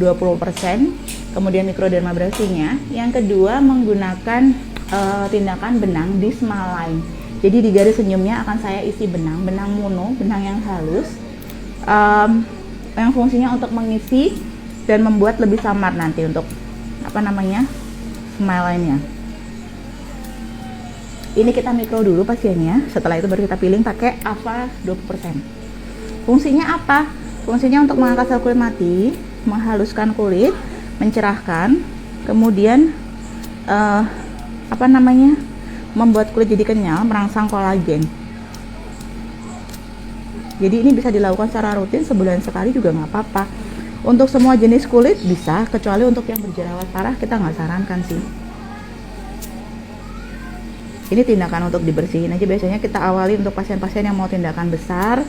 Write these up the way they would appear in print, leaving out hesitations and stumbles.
20%, kemudian mikrodermabrasinya. Yang kedua menggunakan tindakan benang di smile line. Jadi di garis senyumnya akan saya isi benang mono, benang yang halus, yang fungsinya untuk mengisi dan membuat lebih samar nanti untuk smile line-nya. Ini kita mikro dulu pasiennya, setelah itu baru kita peeling pakai AVA 20%. Fungsinya apa? Fungsinya untuk mengangkat sel kulit mati, menghaluskan kulit, mencerahkan, kemudian membuat kulit jadi kenyal, merangsang kolagen. Jadi ini bisa dilakukan secara rutin, sebulan sekali juga nggak apa-apa. Untuk semua jenis kulit bisa, kecuali untuk yang berjerawat parah kita nggak sarankan sih. Ini tindakan untuk dibersihin aja, biasanya kita awali untuk pasien-pasien yang mau tindakan besar,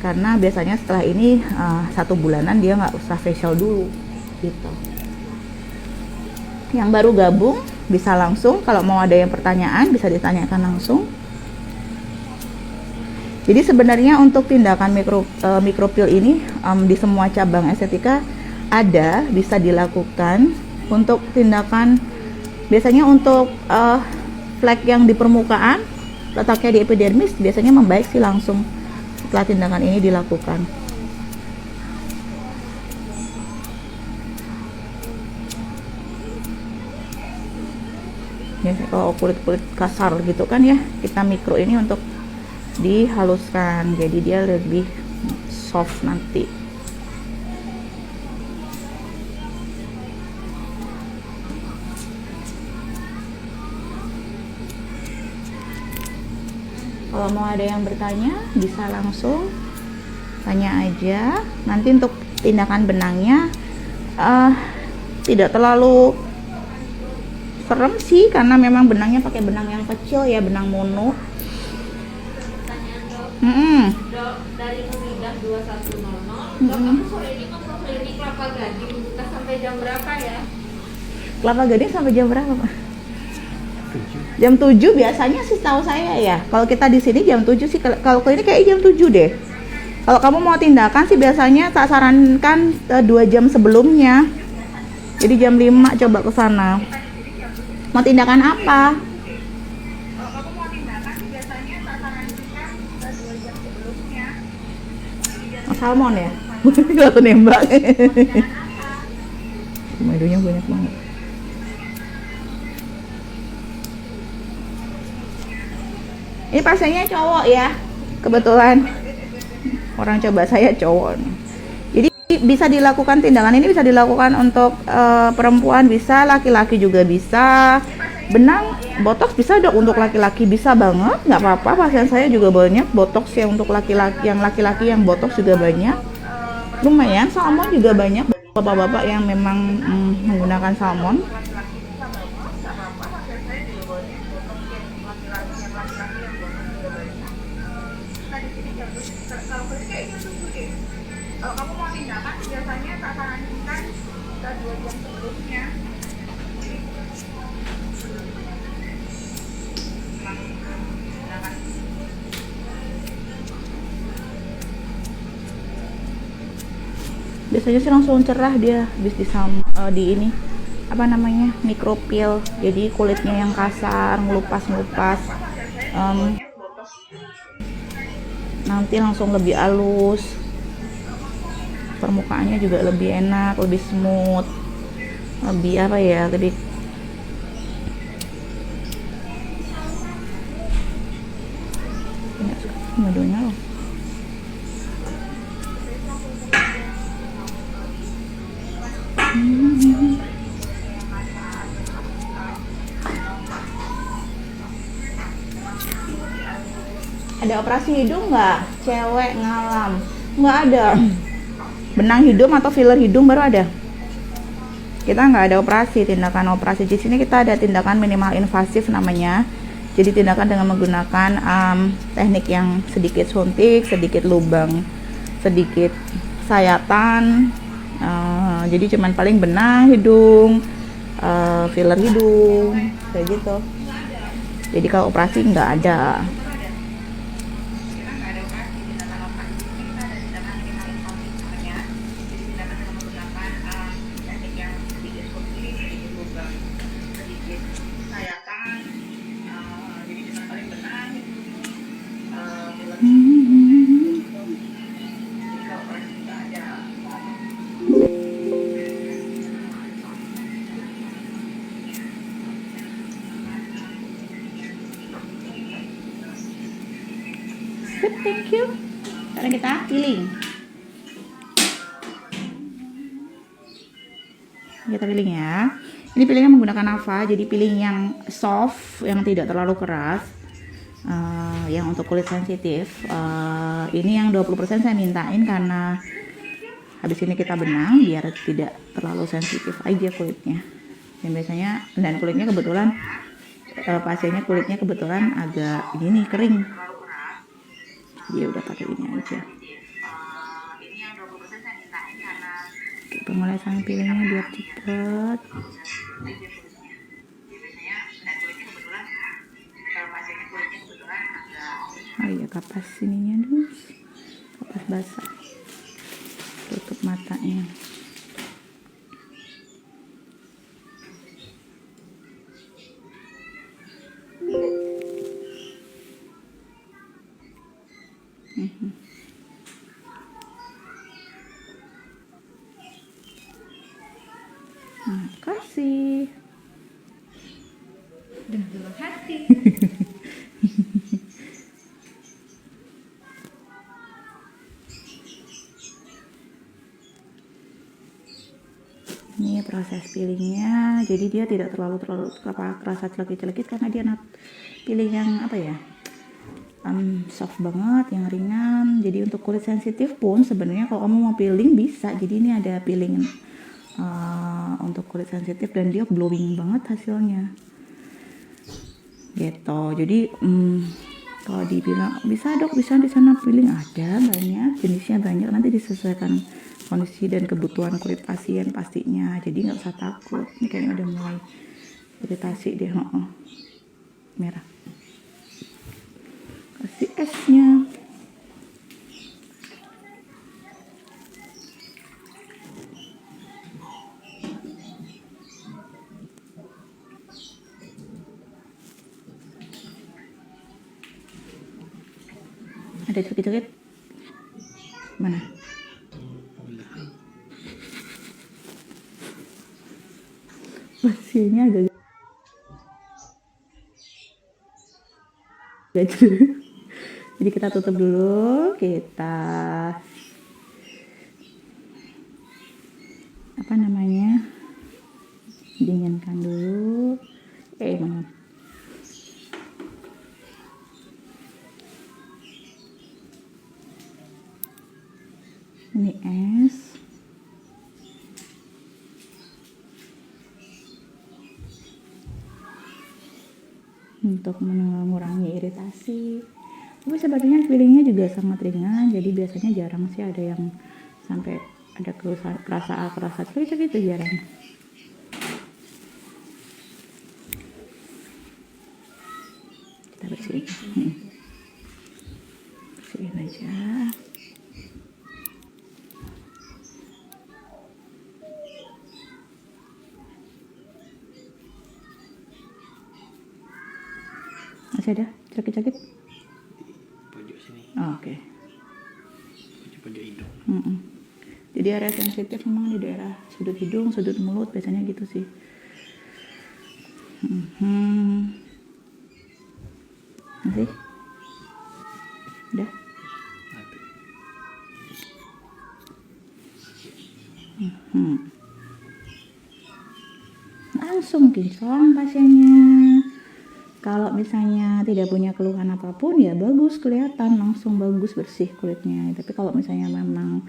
karena biasanya setelah ini 1 bulanan dia nggak usah facial dulu gitu. Yang baru gabung bisa langsung, kalau mau ada yang pertanyaan bisa ditanyakan langsung. Jadi sebenarnya untuk tindakan micropeel ini di semua cabang estetika ada, bisa dilakukan. Untuk tindakan biasanya untuk flek yang di permukaan, letaknya di epidermis, biasanya membaik sih langsung setelah tindakan ini dilakukan. Ya, kalau kulit-kulit kasar gitu kan ya, kita mikro ini untuk dihaluskan, jadi dia lebih soft nanti. Kalau mau ada yang bertanya bisa langsung tanya aja. Nanti untuk tindakan benangnya tidak terlalu serem sih, karena memang benangnya pakai benang yang kecil ya, benang mono. Dok, dari Mumidah 2100. Dok, aku sore ini mau ke klinik Kelapa Gading, buka sampai jam berapa ya? Kelapa Gading sampai jam berapa, Pak? Jam 7 biasanya sih tahu saya ya. Kalau kita di sini jam 7 sih, kalau klinik kayak jam 7 deh. Kalau kamu mau tindakan sih biasanya tak sarankan 2 jam sebelumnya. Jadi jam 5 coba ke sana. Mau tindakan apa? Kalau kamu mau tindakan sih biasanya tak sarankan 2 jam sebelumnya. Salmon ya? Kalau nembak. Madunya banyak banget. Ini pasiennya cowok ya, kebetulan orang coba saya cowok. Jadi bisa dilakukan, tindakan ini bisa dilakukan untuk perempuan bisa, laki-laki juga bisa. Benang botox bisa dok, untuk laki-laki bisa banget, nggak apa-apa. Pasien saya juga banyak botox yang untuk laki-laki, yang botox juga banyak. Lumayan, salmon juga banyak, bapak-bapak yang memang menggunakan salmon. Kalau kamu mau tindakan biasanya tak sarankan 2 jam sebelumnya. Biasanya sih langsung cerah dia habis di ini micropeel. Jadi kulitnya yang kasar, ngelupas nanti langsung lebih halus, permukaannya juga lebih enak, lebih smooth, lebih lebih madunya loh. Ada operasi hidung nggak? Cewek ngalam? Nggak ada. Benang hidung atau filler hidung baru ada. Kita nggak ada operasi, tindakan operasi. Di sini kita ada tindakan minimal invasif namanya. Jadi tindakan dengan menggunakan teknik yang sedikit suntik, sedikit lubang, sedikit sayatan. Jadi cuman paling benang hidung, filler hidung, kayak gitu. Jadi kalau operasi nggak ada. Sip, thank you. Sekarang kita peeling. Kita peeling ya. Ini peelingnya menggunakan Ava, jadi peeling yang soft, yang tidak terlalu keras. Yang untuk kulit sensitif. Ini yang 20% saya mintain karena habis ini kita benang biar tidak terlalu sensitif aja kulitnya. Dan biasanya kulitnya kebetulan pasiennya kulitnya kebetulan agak ini kering. Dia udah pakai ini aja. Kita mulai sama peelingnya biar cepet. Oh iya, kapas ininya dulu, kapas basah, tutup matanya. Kasih. Udah dalam hati. Ini proses peelingnya, jadi dia tidak terlalu kerasa celekit-celekit karena dia peeling yang apa ya, soft banget, yang ringan. Jadi untuk kulit sensitif pun sebenarnya kalau kamu mau peeling bisa. Jadi ini ada peeling untuk kulit sensitif dan dia glowing banget hasilnya. Gitu. Jadi kalau dibilang bisa dok, bisa di sana peeling, ada banyak jenisnya, banyak, nanti disesuaikan kondisi dan kebutuhan kulit pasien pastinya, jadi nggak usah takut. Ini kayaknya udah mulai iritasi deh. Merah, kasih esnya. Ada cekit-cekit mana? Pasiennya agak jadi kita tutup dulu, kita apa namanya, dinginkan dulu. Mana? Ini es. Untuk mengurangi iritasi. Tapi sebenarnya peelingnya juga sangat ringan, jadi biasanya jarang sih ada yang sampai ada kerasa cekit itu jarang. Kita bersihin. Bersihin aja. Masih ada cekit-cekit? Pojok sini. Oh, oke. Pojok hidung. Jadi area sensitif memang di daerah sudut hidung, sudut mulut, biasanya gitu sih. Masih? Udah? Langsung kinclong pasiennya. Kalau misalnya tidak punya keluhan apapun ya bagus, kelihatan langsung bagus bersih kulitnya. Tapi kalau misalnya memang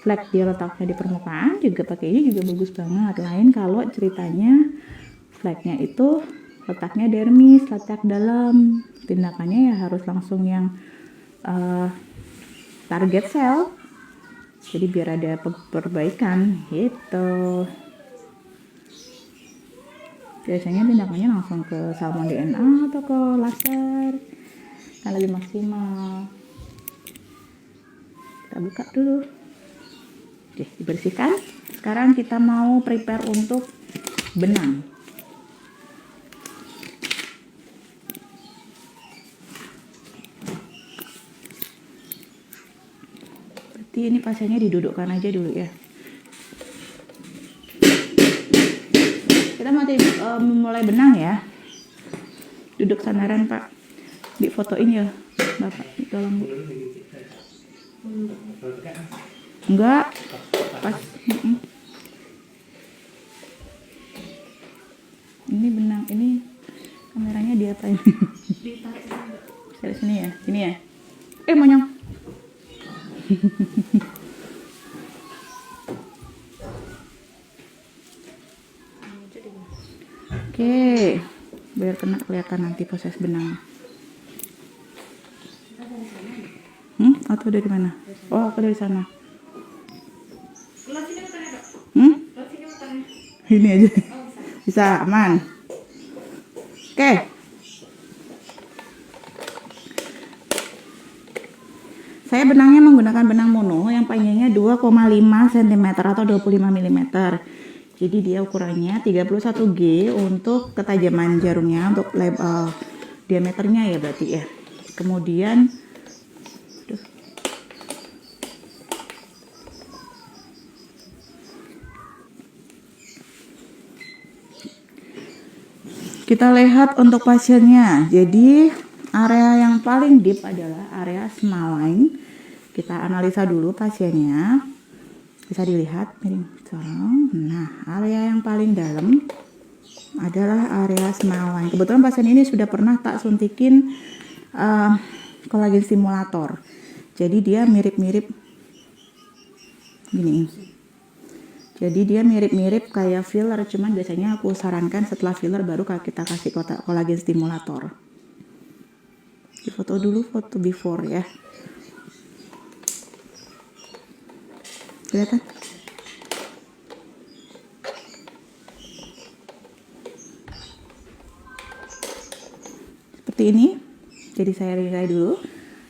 flek dia letaknya di permukaan juga pakai ini juga bagus banget. Lain kalau ceritanya fleknya itu letaknya dermis, letak dalam, tindakannya ya harus langsung yang target sel. Jadi biar ada perbaikan gitu. Biasanya tindakannya langsung ke salmon DNA atau ke laser, kan lebih maksimal. Kita buka dulu. Oke, dibersihkan. Sekarang kita mau prepare untuk benang. Berarti ini pasiennya didudukkan aja dulu ya. Kita mau mulai benang ya. Duduk sandaran Pak, difotoin ya. Bapak, tolong Bu. Enggak, pas. Ini benang, ini kameranya di apa ini? Ditarik dulu. Dari sini ya, sini ya. Monyong. Oke, biar kena kelihatan nanti proses benang. Atau dari mana? Oh, aku dari sana. Ulas sini bukannya, Dok? Ulas sini bukannya? Ini aja. Oh, bisa. Bisa, aman. Oke. Saya benangnya menggunakan benang mono yang panjangnya 2,5 cm atau 25 mm. Jadi dia ukurannya 31G untuk ketajaman jarumnya, untuk diameternya ya berarti ya. Kemudian kita lihat untuk pasiennya. Jadi area yang paling deep adalah area small line. Kita analisa dulu pasiennya. Bisa dilihat, miring tolong. Nah, area yang paling dalam adalah area small line. Kebetulan pasien ini sudah pernah tak suntikin kolagen stimulator. Jadi dia mirip-mirip gini. Jadi dia mirip-mirip kayak filler, cuman biasanya aku sarankan setelah filler baru kita kasih kolagen stimulator. Di foto dulu, foto before ya. Kelihatan? Seperti ini. Jadi saya ringkai dulu.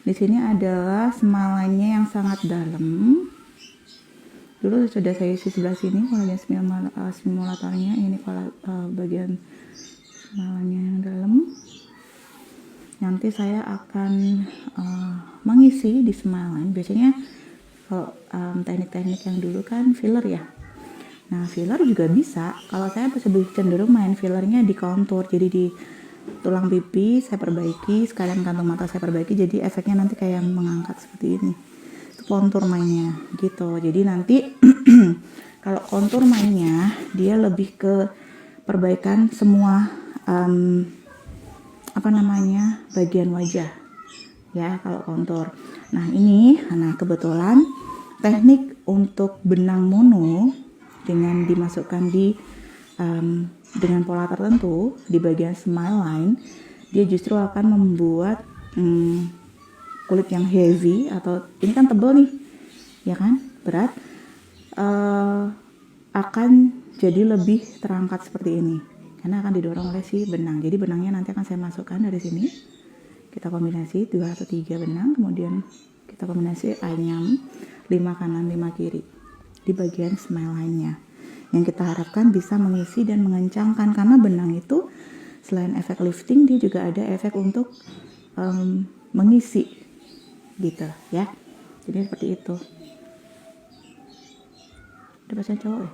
Di sini adalah semalannya yang sangat dalam. Dulu sudah saya isi sebelah sini kolagen stimulatornya. Ini bagian semalannya yang dalam. Nanti saya akan mengisi di semalan. Biasanya kalau teknik-teknik yang dulu kan filler ya. Nah filler juga bisa. Kalau saya lebih cenderung main fillernya di kontur. Jadi di tulang pipi saya perbaiki, sekalian kantung mata saya perbaiki. Jadi efeknya nanti kayak mengangkat seperti ini. Itu kontur mainnya gitu. Jadi nanti kalau kontur mainnya dia lebih ke perbaikan semua bagian wajah ya kalau kontur. Nah ini, kebetulan teknik untuk benang mono dengan dimasukkan di dengan pola tertentu di bagian smile line, dia justru akan membuat kulit yang heavy atau ini kan tebal nih, ya kan, berat, akan jadi lebih terangkat seperti ini karena akan didorong oleh si benang. Jadi benangnya nanti akan saya masukkan dari sini. Kita kombinasi 2 atau 3 benang, kemudian kita kombinasi anyam 5 kanan 5 kiri di bagian smile line-nya. Yang kita harapkan bisa mengisi dan mengencangkan, karena benang itu selain efek lifting dia juga ada efek untuk mengisi gitu ya. Jadi seperti itu. Ada pasien cowok ya?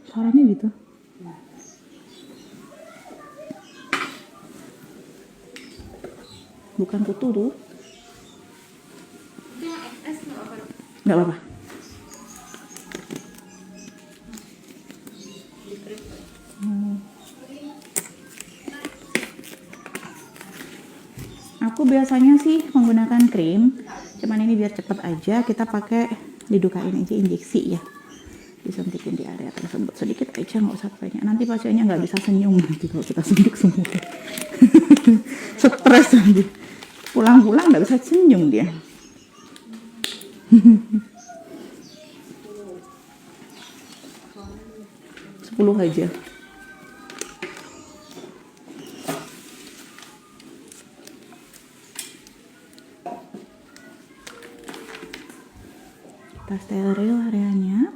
Suaranya gitu. Bukan kutu tuh. Itu yang XS nggak apa-apa, Dok? Nggak apa-apa. Aku biasanya sih menggunakan krim, cuman ini biar cepet aja kita pakai didukain aja injeksi ya, disuntikin di area tersebut sedikit aja, nggak usah banyak. Nanti pasiennya nggak bisa senyum nanti kalau kita suntik semua. Stres nanti. Pulang-pulang nggak bisa senyum dia. 10 aja. Kita steril areanya.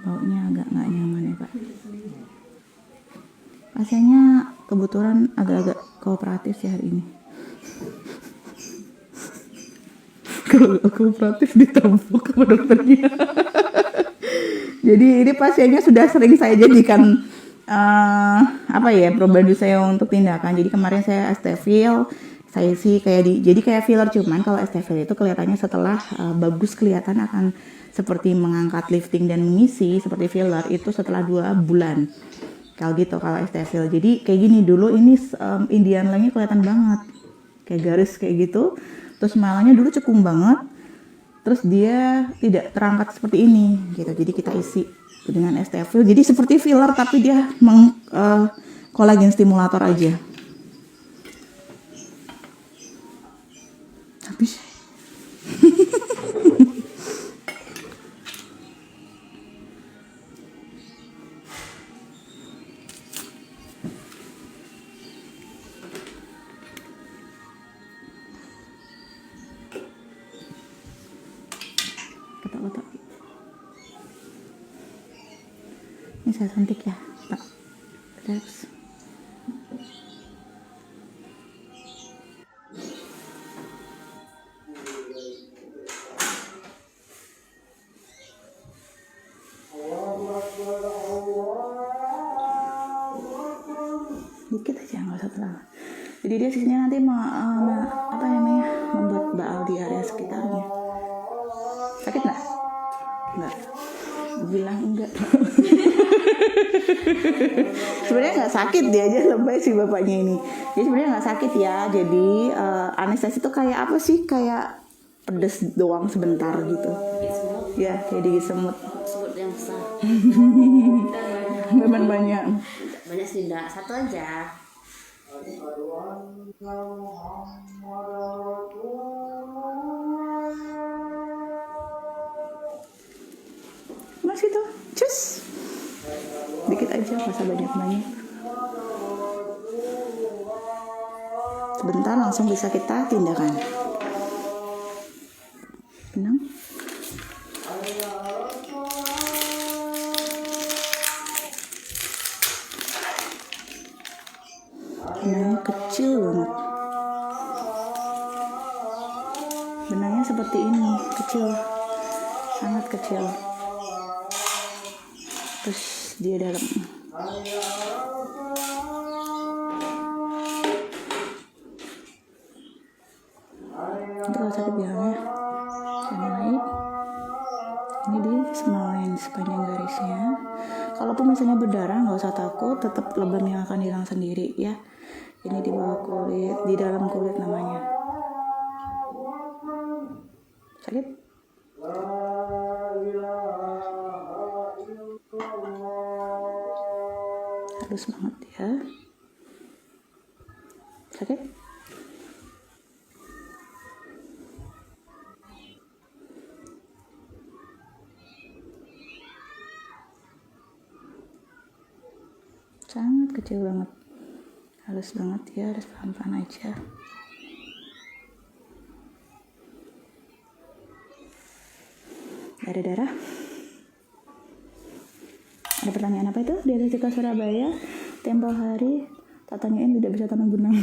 Baunya agak nggak nyaman ya Pak. Pasiennya kebetulan agak-agak kooperatif sih hari ini. Kalau kooperatif ditampuk sama dokternya. Jadi ini pasiennya sudah sering saya jadikan apa ya, perubahan saya untuk tindakan. Jadi kemarin saya estafil, saya sih jadi kayak filler, cuman kalau estafil itu kelihatannya setelah bagus, kelihatan akan seperti mengangkat, lifting dan mengisi. Seperti filler itu setelah 2 bulan. Kalau gitu kalau estafil. Jadi kayak gini dulu, ini Indian line-nya kelihatan banget, kayak garis kayak gitu. Terus malahnya dulu cekung banget. Terus dia tidak terangkat seperti ini gitu. Jadi kita isi dengan estafil. Jadi seperti filler tapi dia kolagen stimulator aja. Habis. Kotak-kotak. Ini saya suntik ya, Pak. Relax. Dikit aja, nggak usah terlalu. Jadi dia sisinya nanti membuat baal di area sekitarnya. Sakit nggak? Nggak. Bilang enggak. Sebenarnya nggak sakit, dia aja lebay sih bapaknya ini. Jadi sebenarnya nggak sakit ya. Jadi anestesi itu kayak apa sih? Kayak pedes doang sebentar gitu. Ya, kayak digigit semut. Semut yang besar. Beban banyak. Banyak sih enggak, satu aja. Masih tuh, cus. Dikit aja, nggak usah banyak-banyak. Sebentar langsung bisa kita tindakan. Benang. Benangnya kecil banget. Benangnya seperti ini, kecil, sangat kecil. Terus dia dalam. Nanti kalau sakit bilangnya. Mulai. Ini di small line sepanjang garisnya. Kalaupun misalnya berdarah, nggak usah takut, tetap lebam yang akan hilang sendiri ya. Ini di bawah kulit, di dalam kulit namanya. Sakit? Halus banget ya. Sakit? Sangat kecil banget, halus banget ya, harus pelan-pelan aja. Ada darah? Ada pertanyaan apa itu? Diagnostika Surabaya, tempo hari tak tanyain tidak bisa tanam benang.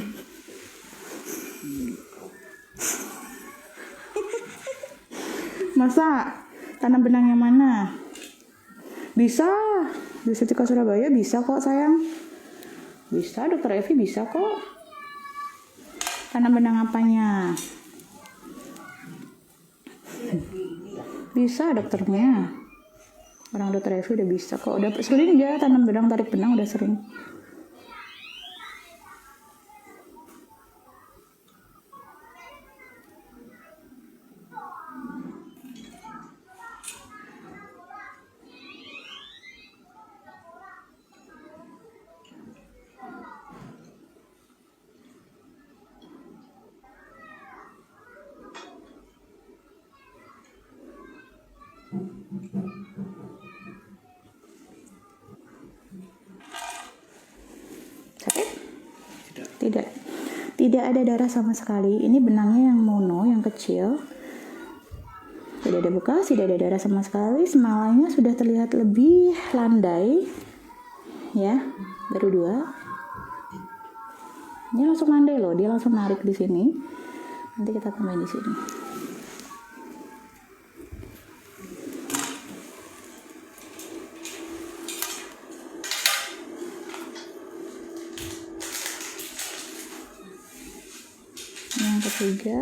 Masa tanam benang yang mana? Bisa, Diagnostika Surabaya bisa kok sayang. Bisa, Dokter Evi bisa kok. Tanam benang apanya? Bisa dokternya. Orang Dokter Evi udah bisa kok. Udah sering dia tanam benang, tarik benang udah sering. Sakit? Tidak ada darah sama sekali. Ini benangnya yang mono, yang kecil. Tidak ada bekas, tidak ada darah sama sekali. Semalanya sudah terlihat lebih landai. Ya, baru 2. Dia langsung landai loh, dia langsung narik di sini. Nanti kita tambahin di sini. ketiga.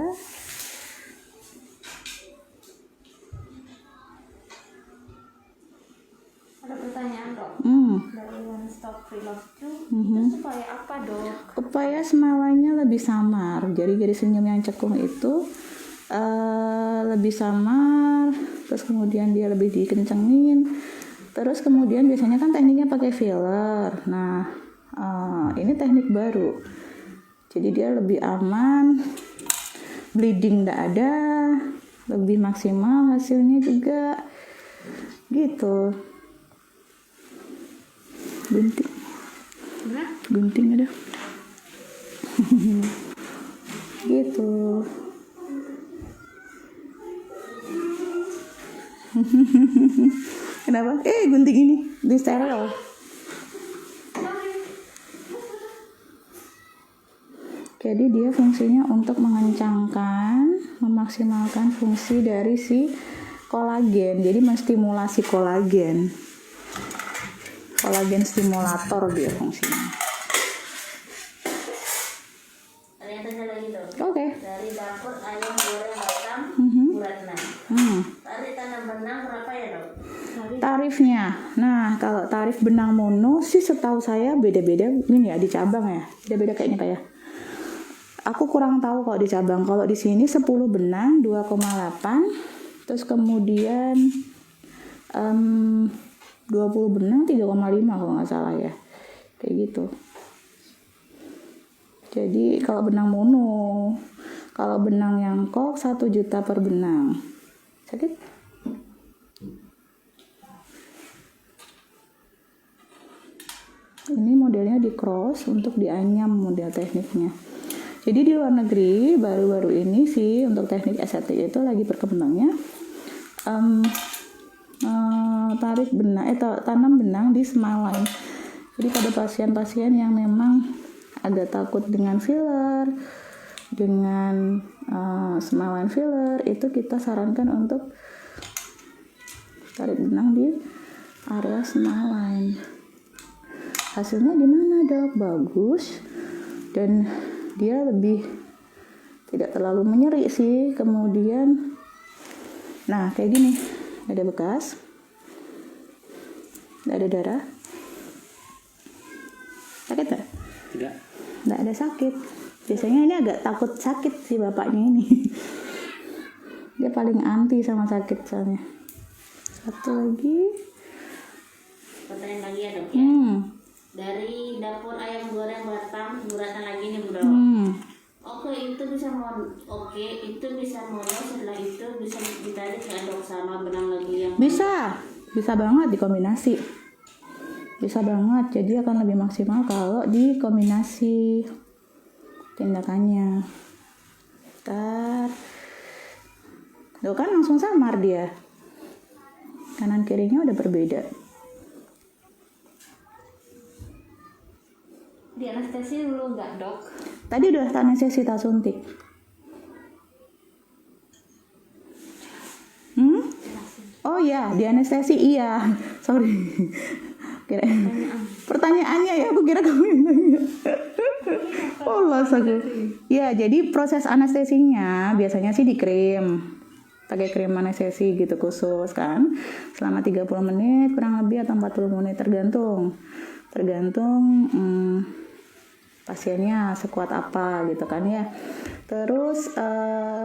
Ada pertanyaan dok Hmm. dari One Stop Pre-Love 2 Mhm. itu supaya apa dok? Supaya smile-nya lebih samar. Jadi garis senyum yang cekung itu lebih samar, terus kemudian dia lebih dikencengin. Terus kemudian biasanya kan tekniknya pakai filler. Nah, ini teknik baru. Jadi dia lebih aman, bleeding tidak ada, lebih maksimal hasilnya juga. Gitu. Gunting ada. Gitu. Kenapa? Gunting ini di steril. Jadi dia fungsinya untuk mengencangkan, memaksimalkan fungsi dari si kolagen. Jadi menstimulasi kolagen. Kolagen stimulator dia fungsinya. Ada yang tanya lagi dong. Oke. Dari dapur ayam goreng Batam, Bu Ratna. Tarif tanam benang berapa ya dok? Tarifnya, nah kalau tarif benang mono sih setahu saya beda-beda ini ya di cabang ya, beda-beda kayaknya Pak ya. Aku kurang tahu kalau di cabang. Kalau di sini 10 benang 2,8, terus kemudian 20 benang 3,5 kalau nggak salah ya, kayak gitu. Jadi kalau benang mono, kalau benang yang kok 1 juta per benang. Sakit? Ini modelnya di cross untuk dianyam model tekniknya. Jadi di luar negeri baru-baru ini sih untuk teknik estetik itu lagi berkembangnya tarif benang tanam benang di smile line. Jadi pada pasien-pasien yang memang agak takut dengan filler, dengan smile line filler, itu kita sarankan untuk tarik benang di area smile line. Hasilnya gimana dok? Bagus, dan dia lebih tidak terlalu menyeri sih. Kemudian nah kayak gini, nggak ada bekas, nggak ada darah. Sakit nggak? Tidak. Nggak ada sakit. Biasanya ini agak takut sakit sih bapaknya ini. Dia paling anti sama sakit soalnya. Satu lagi. Pertanyaan lagi ya dok ya. Dari dapur ayam goreng Batam, Bu Ratna lagi nih Bu Dok. Itu bisa mono, setelah itu bisa ditarik nggak dok sama benang lagi yang Bisa banget dikombinasi. Bisa banget, jadi akan lebih maksimal kalau dikombinasi tindakannya. Tuh kan langsung samar dia. Kanan kirinya udah berbeda. Di anestesi dulu nggak dok? Tadi udah anestesi tak suntik. Oh ya, di anestesi iya. Sorry. Kira pertanyaannya ya, aku kira kamu yang nanya. Oh loh, aku. Ya, jadi proses anestesinya biasanya sih di krim. Pakai krim anestesi gitu khusus kan. Selama 30 menit kurang lebih atau 40 menit tergantung pasiennya sekuat apa gitu kan ya. Terus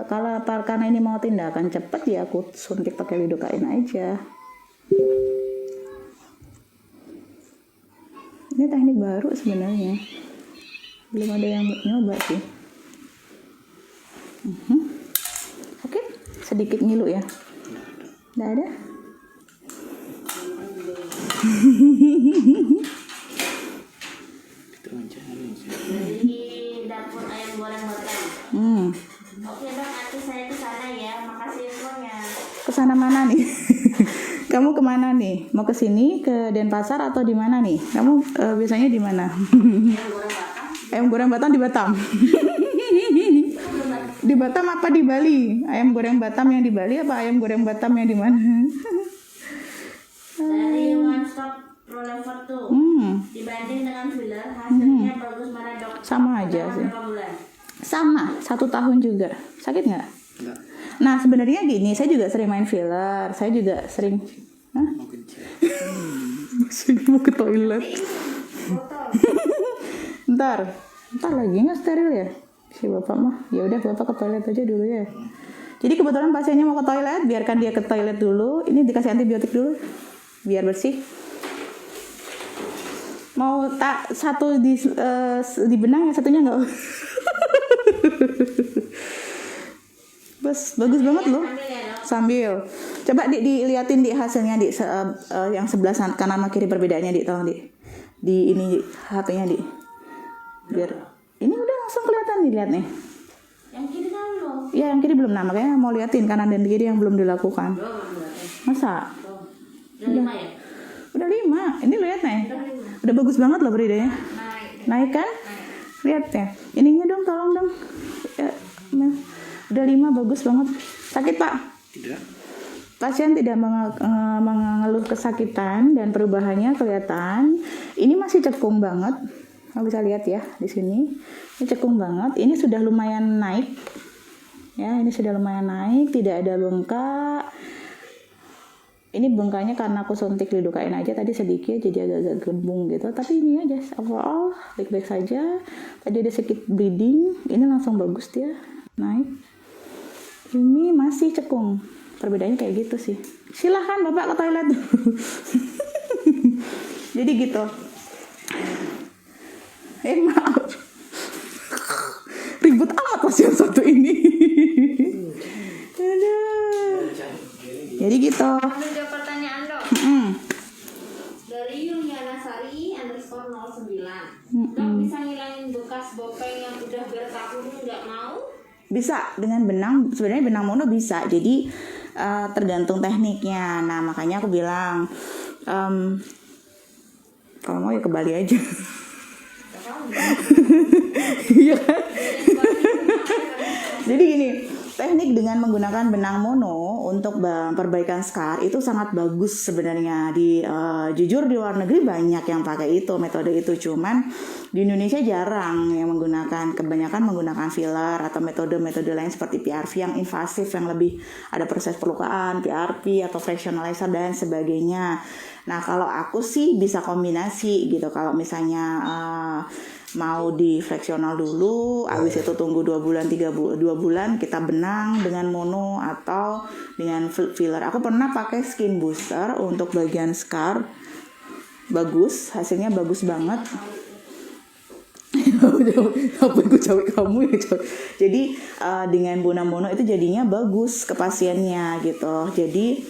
kalau karena ini mau tindakan cepet ya aku suntik pakai lidocaine aja. Ini teknik baru sebenarnya, belum ada yang nyoba sih. Oke, sedikit ngilu ya. Nggak ada? Dari dapur ayam goreng Batam. Oke dok, nanti saya ke sana ya. Makasih infonya. Kesana mana nih? Kamu kemana nih? Mau ke sini, ke Denpasar atau di mana nih? Kamu biasanya di mana? Ayam goreng Batam di Batam. Di Batam apa di Bali? Ayam goreng Batam yang di Bali apa ayam goreng Batam yang di mana? Dari One Stop Pre-Love 2. Dibanding dengan filler, hasilnya bagus mana dok? Sama aja sih. Berapa bulan? Sama, 1 tahun juga. Sakit nggak? Enggak. Nah sebenarnya gini, saya juga sering main filler, saya juga sering. Hah? Mau kencing. Saya mau ke toilet. Botol. Ntar lagi nggak steril ya? Si bapak mah, ya udah bapak ke toilet aja dulu ya. Jadi kebetulan pasiennya mau ke toilet, biarkan dia ke toilet dulu. Ini dikasih antibiotik dulu, biar bersih. Mau tak satu di benang ya, satunya nggak? Bos, bagus banget loh. Sambil coba diliatin di hasilnya di yang sebelah kanan sama kiri perbedaannya di tolong di ini HP-nya di biar ini udah langsung kelihatan nih, lihat nih. Yang kiri kan belum. Ya yang kiri belum, nah makanya mau liatin kanan dan kiri yang belum dilakukan. Masa? Udah 5 ya? Udah 5, ini lihat nih. Udah bagus banget loh perbedaannya. Naik kan? Lihat ya. Ininya dong, tolong dong. Ya, udah 5, bagus banget. Sakit Pak? Tidak. Pasien tidak mengeluh kesakitan dan perubahannya kelihatan. Ini masih cekung banget. Kamu bisa lihat ya di sini. Ini cekung banget. Ini sudah lumayan naik. Ya, ini sudah lumayan naik, tidak ada bengkak. Ini bengkaknya karena aku suntik lidokain aja tadi sedikit, jadi agak-agak gembung gitu. Tapi ini aja overall baik-baik saja. Tadi ada sedikit bleeding, ini langsung bagus dia naik. Ini masih cekung. Perbedaannya kayak gitu sih. Silahkan Bapak ke toilet. Jadi gitu. Maaf. Ribut amat pasien satu ini. Aduh. Jadi gitu. Ada jawab pertanyaan dok. Dari Yuliana Sari _09. Dok bisa ngilangin bekas bopeng yang udah bertahun nggak mau? Bisa dengan benang, sebenarnya benang mono bisa. Jadi tergantung tekniknya. Nah makanya aku bilang kalau mau ya ke Bali aja. Iya kan? Jadi gini, teknik dengan menggunakan benang mono untuk perbaikan scar itu sangat bagus sebenarnya. Jujur di luar negeri banyak yang pakai itu, metode itu, cuman di Indonesia jarang yang menggunakan, kebanyakan menggunakan filler atau metode-metode lain seperti PRP yang invasif, yang lebih ada proses perlukaan, PRP atau fractionalizer dan sebagainya. Nah kalau aku sih bisa kombinasi gitu. Kalau misalnya mau di fractional dulu, habis itu tunggu 2 bulan 2 bulan kita benang dengan mono atau dengan filler. Aku pernah pakai skin booster untuk bagian scar, bagus, hasilnya bagus banget. Apa ikut cewek kamu ya cewek. Jadi dengan benang mono itu jadinya bagus ke pasiennya gitu. Jadi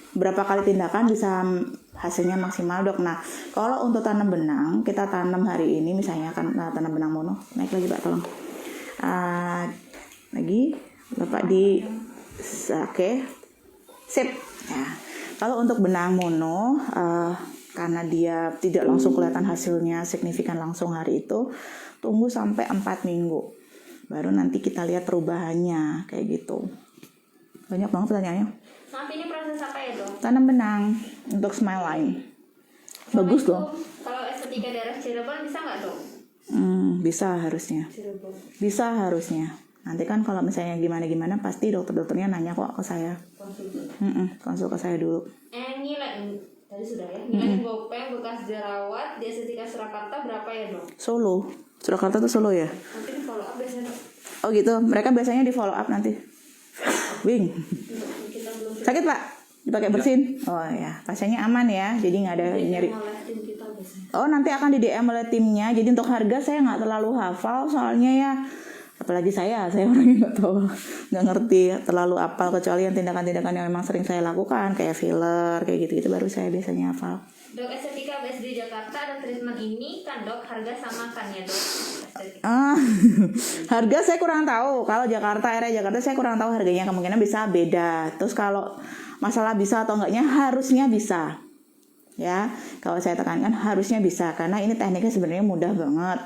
berapa kali tindakan bisa hasilnya maksimal dok. Nah kalau untuk tanam benang, kita tanam hari ini misalnya kan tanam benang mono, naik lagi Pak tolong, lagi Bapak di oke, sip ya. Kalau untuk benang mono karena dia tidak langsung kelihatan hasilnya signifikan langsung hari itu, tunggu sampai 4 minggu baru nanti kita lihat perubahannya kayak gitu. Banyak banget pertanyaannya. Maaf, ini proses apa ya dok? Tanam benang untuk smile line. Bagus loh. Kalau estetika daerah Cirebon bisa nggak dok? Bisa harusnya. Cirebon. Bisa harusnya. Nanti kan kalau misalnya gimana-gimana pasti dokter-dokternya nanya kok ke saya. Konsul ke saya dulu. Nilai tadi sudah ya. Nilai bopeng bekas jerawat di estetika Surakarta berapa ya dok? Solo. Surakarta tuh Solo ya? Nanti di follow up biasanya dok. Oh gitu. Mereka biasanya di follow up nanti. Wing. Kita belum Sakit Pak? Dipakai bersin? Oh ya. Pasiennya aman ya. Jadi nggak ada nyeri. oleh tim kita biasanya. Oh nanti akan di DM oleh timnya. Jadi untuk harga saya nggak terlalu hafal soalnya ya. Apalagi saya orangnya nggak tahu, nggak ngerti terlalu hafal kecuali yang tindakan-tindakan yang memang sering saya lakukan kayak filler kayak gitu baru saya biasanya hafal. Dok estetika BSD Jakarta dan treatment ini kan dok harga sama kan ya dok? Harga saya kurang tahu. Kalau Jakarta, area Jakarta saya kurang tahu harganya, kemungkinan bisa beda. Terus kalau masalah bisa atau enggaknya harusnya bisa. Ya, kalau saya tekankan harusnya bisa karena ini tekniknya sebenarnya mudah banget.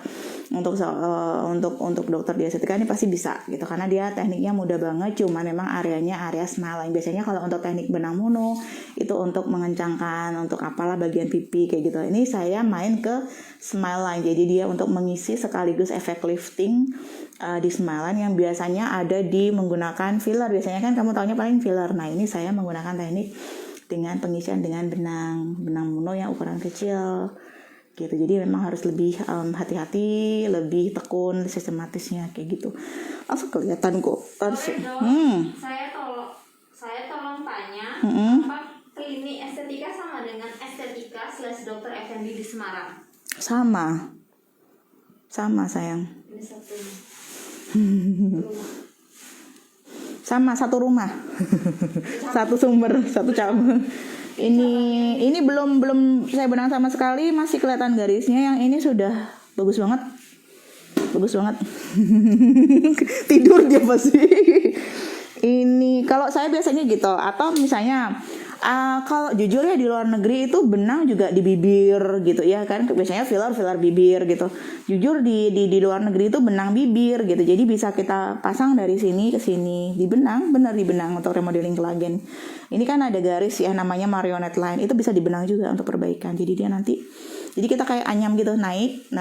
untuk dokter di estetika ini pasti bisa gitu, karena dia tekniknya mudah banget, cuma memang areanya area smile line. Biasanya kalau untuk teknik benang mono itu untuk mengencangkan untuk apalah bagian pipi kayak gitu. Ini saya main ke smile line, jadi dia untuk mengisi sekaligus efek lifting di smile line yang biasanya ada di menggunakan filler. Biasanya kan kamu taunya paling filler. Nah ini saya menggunakan teknik dengan pengisian dengan benang mono yang ukuran kecil gitu. Jadi memang harus lebih hati-hati, lebih tekun sistematisnya kayak gitu. Langsung kelihatan kok. Langsung. Saya tolong tanya, apa klinik estetika sama dengan estetika / dokter Effendi di Semarang? Sama sayang. Ini satu rumah. Sama, satu rumah. Satu sumber, satu cabang. Ini belum saya benang sama sekali, masih kelihatan garisnya. Yang ini sudah bagus banget. Tidur dia pasti. Ini kalau saya biasanya gitu, atau misalnya kalau jujur ya di luar negeri itu benang juga di bibir gitu ya kan, biasanya filler bibir gitu. Jujur di luar negeri itu benang bibir gitu, jadi bisa kita pasang dari sini ke sini, bener dibenang untuk remodeling kolagen. Ini kan ada garis ya namanya marionette line, itu bisa dibenang juga untuk perbaikan. Jadi dia nanti, jadi kita kayak anyam gitu, naik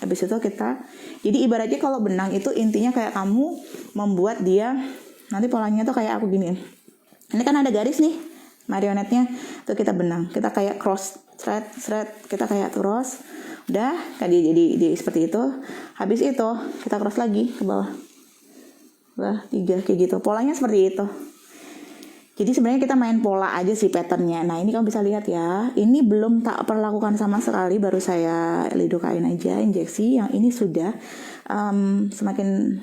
habis itu kita, jadi ibaratnya kalau benang itu intinya kayak kamu membuat dia nanti polanya tuh kayak aku gini. Ini kan ada garis nih marionetnya, tuh kita benang, kita kayak cross thread, kita kayak terus, udah tadi jadi seperti itu. Habis itu kita cross lagi ke bawah, 3 kayak gitu. Polanya seperti itu. Jadi sebenarnya kita main pola aja sih patternnya. Nah ini kamu bisa lihat ya, ini belum tak perlakukan sama sekali, baru saya lidokain aja injeksi. Yang ini sudah semakin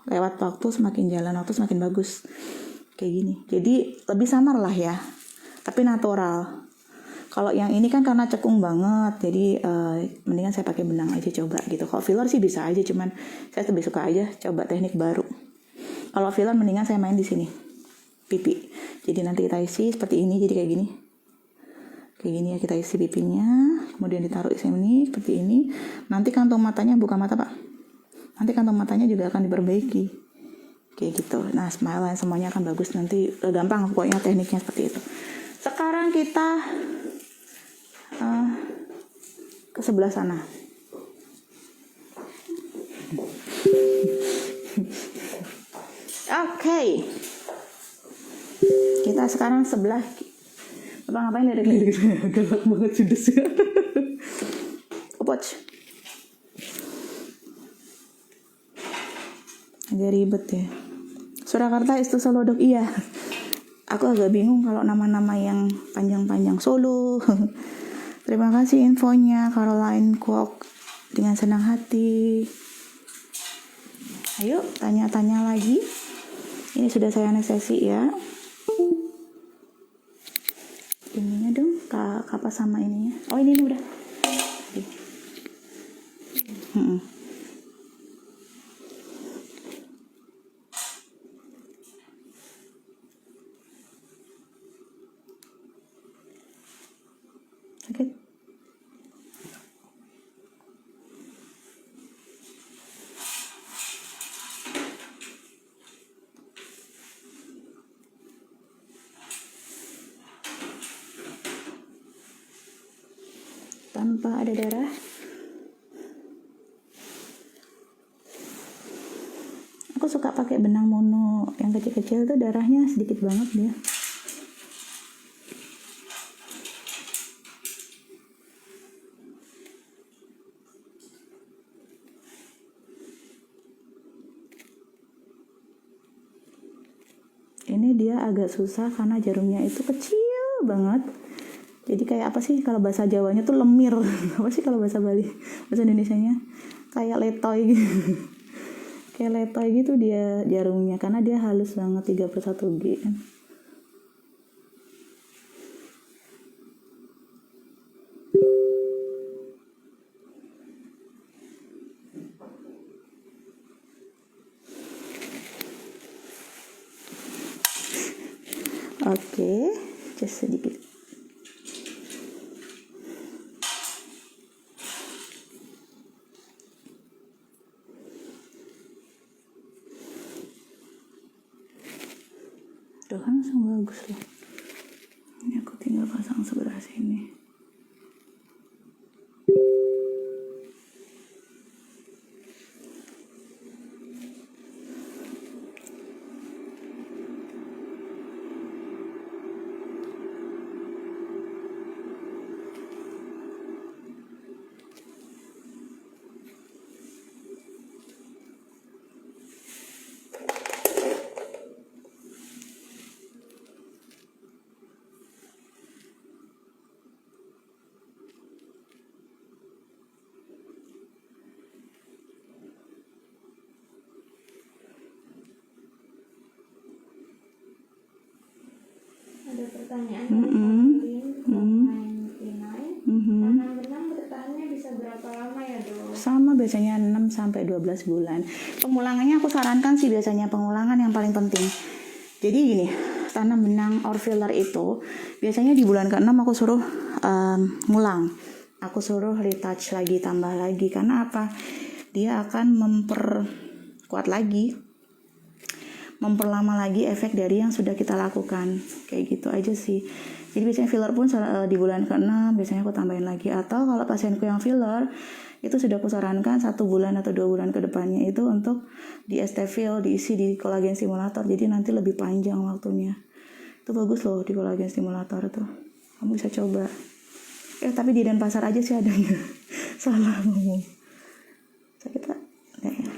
lewat waktu, semakin jalan waktu semakin bagus. Kayak gini, jadi lebih samar lah ya, tapi natural. Kalau yang ini kan karena cekung banget, jadi mendingan saya pakai benang aja coba gitu. Kalau filler sih bisa aja, cuman saya lebih suka aja coba teknik baru. Kalau filler mendingan saya main di sini pipi, jadi nanti kita isi seperti ini, jadi kayak gini ya, kita isi pipinya, kemudian ditaruh di sini seperti ini. Nanti kantung matanya, buka mata pak, nanti kantung matanya juga akan diperbaiki kayak gitu. Nah smile line semuanya akan bagus, nanti gampang pokoknya tekniknya seperti itu. Sekarang kita ke sebelah sana. Oke. Kita sekarang sebelah. Apa ngapain dari galak banget judes. Opoch. Agak ribet ya. Surakarta itu Solo dok, iya. Aku agak bingung kalau nama-nama yang panjang-panjang. Solo. Terima kasih infonya Caroline Kwok, dengan senang hati. Ayo tanya-tanya lagi. Ini sudah saya anestesi ya. Ininya dong, kapas sama ininya. Oh ini udah. Sakit? Tanpa ada darah. Aku suka pakai benang mono yang kecil-kecil tuh, darahnya sedikit banget dia. Ini dia agak susah karena jarumnya itu kecil banget. Jadi kayak apa sih kalau bahasa Jawanya tuh lemir. Apa sih kalau bahasa Bali? Bahasa Indonesianya kayak letoy gitu. Kayak letoy gitu dia jarumnya karena dia halus banget 31G kan. Oke, just sedikit. Tuh kan langsung bagus loh. Ini aku tinggal pasang sebelah sini. Ada pertanyaan Mm-mm. dari Konstantin Pinai. Tanam benang bertahannya bisa berapa lama ya dok? Sama biasanya 6 sampai 12 bulan. Pengulangannya aku sarankan sih biasanya pengulangan yang paling penting. Jadi gini, tanam benang or filler itu biasanya di bulan ke-6 aku suruh ngulang. Aku suruh retouch lagi, tambah lagi. Karena apa? Dia akan memperkuat lagi, memperlama lagi efek dari yang sudah kita lakukan. Kayak gitu aja sih. Jadi biasanya filler pun di bulan ke-6 biasanya aku tambahin lagi. Atau kalau pasienku yang filler itu sudah aku sarankan 1 bulan atau 2 bulan ke depannya itu untuk di ST-Fill, diisi di kolagen stimulator. Jadi nanti lebih panjang waktunya. Itu bagus loh di kolagen stimulator itu. Kamu bisa coba. Tapi di Denpasar aja sih adanya. Salah ngomong. Sakit tak? Enggak ya.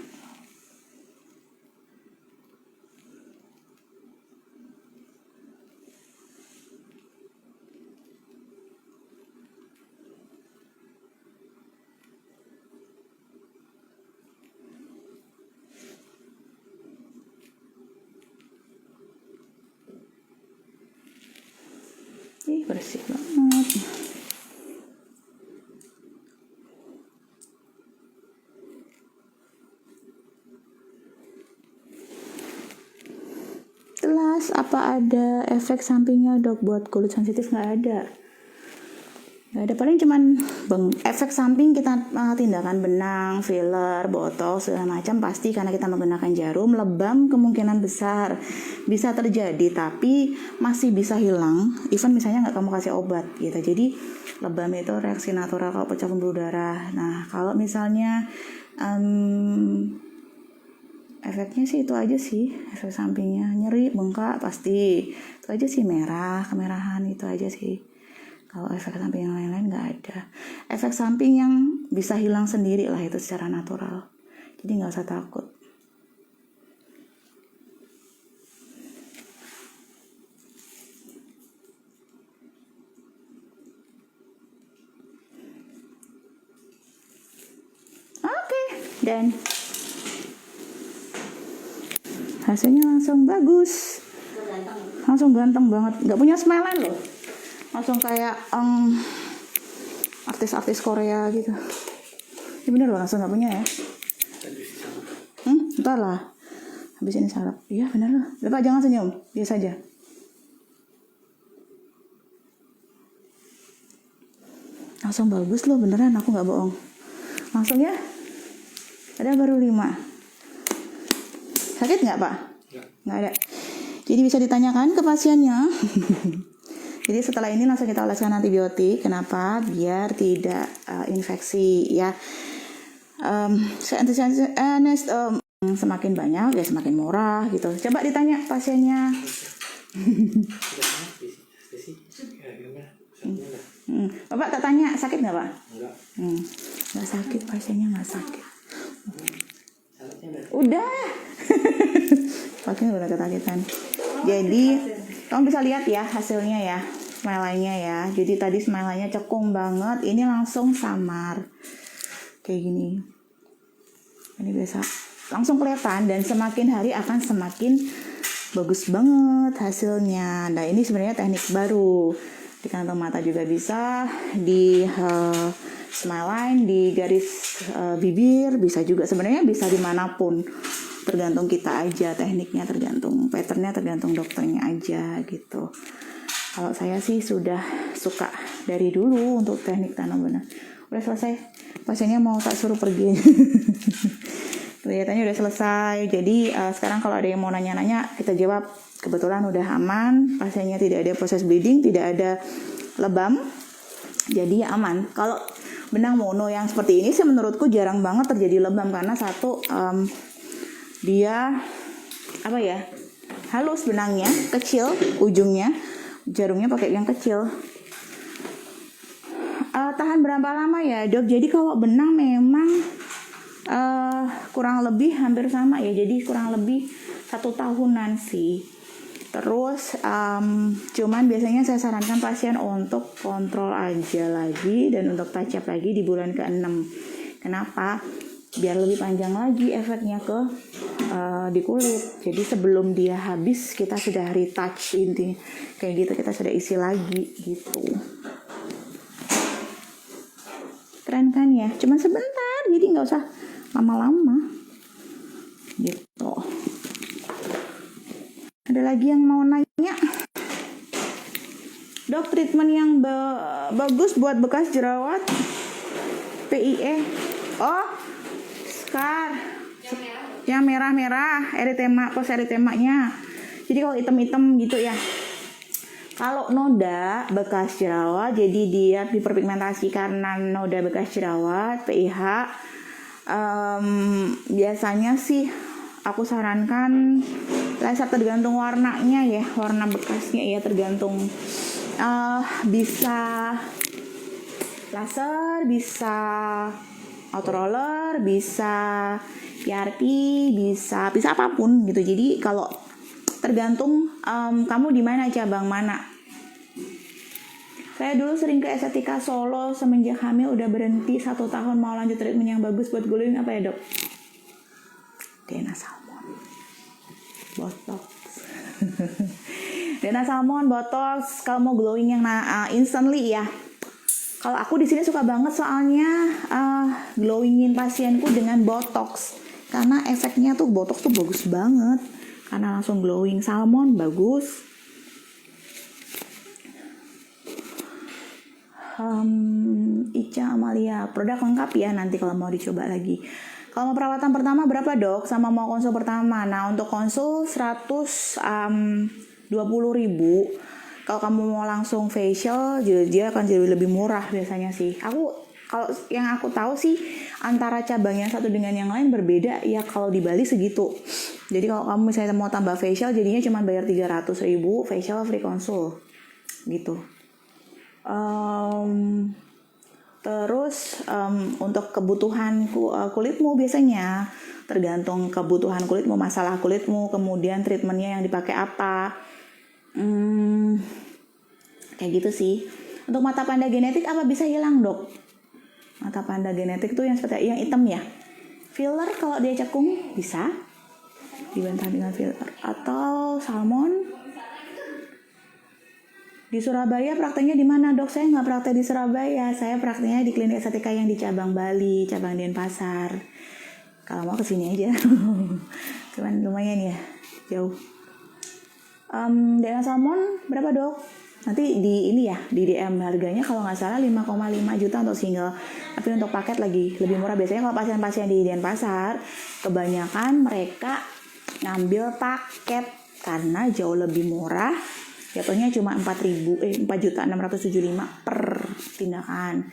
Ih, bersih banget. Jelas, apa ada efek sampingnya dok buat kulit sensitif? Nggak ada. Nggak ada, paling cuman efek samping kita tindakan benang, filler, botox, segala macam pasti karena kita menggunakan jarum. Lebam kemungkinan besar bisa terjadi, tapi masih bisa hilang. Even misalnya nggak kamu kasih obat gitu. Jadi lebam itu reaksi natural kalau pecah pembuluh darah. Nah kalau misalnya efeknya sih itu aja sih, efek sampingnya nyeri, bengkak pasti itu aja sih, merah, kemerahan itu aja sih. Kalau efek samping yang lain-lain nggak ada. Efek samping yang bisa hilang sendiri lah itu secara natural. Jadi nggak usah takut. Oke, dan hasilnya langsung bagus. Langsung ganteng banget. Nggak punya smilean loh. Langsung kayak artis-artis Korea gitu. Ini bener loh, langsung nggak punya ya. Entar lah. Habis ini sarap. Iya bener loh. Bapak jangan senyum, biasa aja. Langsung bagus loh, beneran aku nggak bohong. Langsung ya. Ada baru 5. Sakit nggak Pak? Nggak ada. Jadi bisa ditanyakan ke pasiennya. Jadi setelah ini langsung kita oleskan antibiotik. Kenapa? Biar tidak infeksi ya. Semakin banyak ya semakin murah gitu. Coba ditanya pasiennya. Bapak tak tanya sakit nggak Pak? Enggak. Nggak sakit, pasiennya nggak sakit. Udah. Pasien udah ketakutan. Jadi kamu bisa lihat ya hasilnya ya, smile-nya ya. Jadi tadi smile-nya cekung banget, ini langsung samar kayak gini. Ini biasa langsung kelihatan dan semakin hari akan semakin bagus banget hasilnya. Nah ini sebenarnya teknik baru. Di kantong mata juga bisa, di smile line, di garis bibir bisa juga. Sebenarnya bisa dimanapun. Tergantung kita aja tekniknya, tergantung patternnya, tergantung dokternya aja gitu. Kalau saya sih sudah suka dari dulu untuk teknik tanam benang. Udah selesai, pasiennya mau tak suruh pergi. Kelihatannya udah selesai. Jadi sekarang kalau ada yang mau nanya-nanya, kita jawab kebetulan udah aman. Pasiennya tidak ada proses bleeding, tidak ada lebam. Jadi aman. Kalau benang mono yang seperti ini sih menurutku jarang banget terjadi lebam karena satu dia apa ya? Halus benangnya, kecil ujungnya. Jarumnya pakai yang kecil. Tahan berapa lama ya, Dok? Jadi kalau benang memang kurang lebih hampir sama ya, jadi kurang lebih 1 tahunan sih. Terus cuman biasanya saya sarankan pasien untuk kontrol aja lagi dan untuk touch up lagi di bulan ke-6. Kenapa? Biar lebih panjang lagi efeknya ke di kulit. Jadi sebelum dia habis kita sudah retouch, intinya kayak gitu, kita sudah isi lagi gitu. Keren kan ya? Cuman sebentar, jadi nggak usah lama-lama gitu. Ada lagi yang mau nanya? Dok, treatment yang bagus buat bekas jerawat PIE. Oh, scar yang merah-merah, eritema, pos eritemanya. Jadi kalau hitam-hitam gitu ya. Kalau noda bekas jerawat, jadi dia hiperpigmentasi karena noda bekas jerawat PIH. Biasanya sih aku sarankan laser, tergantung warnanya ya, warna bekasnya ya, tergantung bisa laser, bisa autoroller, bisa PRP, bisa apapun gitu. Jadi kalau tergantung kamu di mana, cabang mana. Saya dulu sering ke estetika Solo, semenjak hamil udah berhenti 1 tahun, mau lanjut treatment yang bagus buat glowing apa ya, Dok? Dena Salmon, botox. Dena Salmon, botox. Kalau mau glowing yang instantly ya. Kalau aku di sini suka banget soalnya glowingin pasienku dengan botox, karena efeknya tuh botox tuh bagus banget, karena langsung glowing. Salmon bagus. Ica Amalia, produk lengkap ya nanti kalau mau dicoba lagi. Kalau mau perawatan pertama berapa, Dok? Sama mau konsul pertama? Nah, untuk konsul 120.000. Kalau kamu mau langsung facial, dia akan jadi lebih murah biasanya sih. Kalau yang aku tahu sih antara cabang yang satu dengan yang lain berbeda ya. Kalau di Bali segitu. Jadi kalau kamu misalnya mau tambah facial, jadinya cuma bayar 300.000, facial free konsul gitu. Terus untuk kebutuhan kulitmu biasanya tergantung kebutuhan kulitmu, masalah kulitmu, kemudian treatmentnya yang dipakai apa, kayak gitu sih. Untuk mata panda genetik apa bisa hilang, Dok? Mata panda genetik tuh yang seperti yang hitam ya. Filler kalau dia cekung bisa dibantah dengan filler, atau salmon. Di Surabaya prakteknya di mana, Dok? Saya nggak praktek di Surabaya. Saya prakteknya di klinik estetika yang di cabang Bali, cabang Denpasar. Kalau mau kesini aja. Cuman lumayan ya, jauh. Dena Salmon berapa, Dok? Nanti di ini ya, di DM harganya kalau nggak salah 5,5 juta untuk single. Tapi untuk paket lagi lebih murah. Biasanya kalau pasien-pasien di Denpasar, kebanyakan mereka ngambil paket karena jauh lebih murah. Jatuhnya cuma 4.675 per tindakan.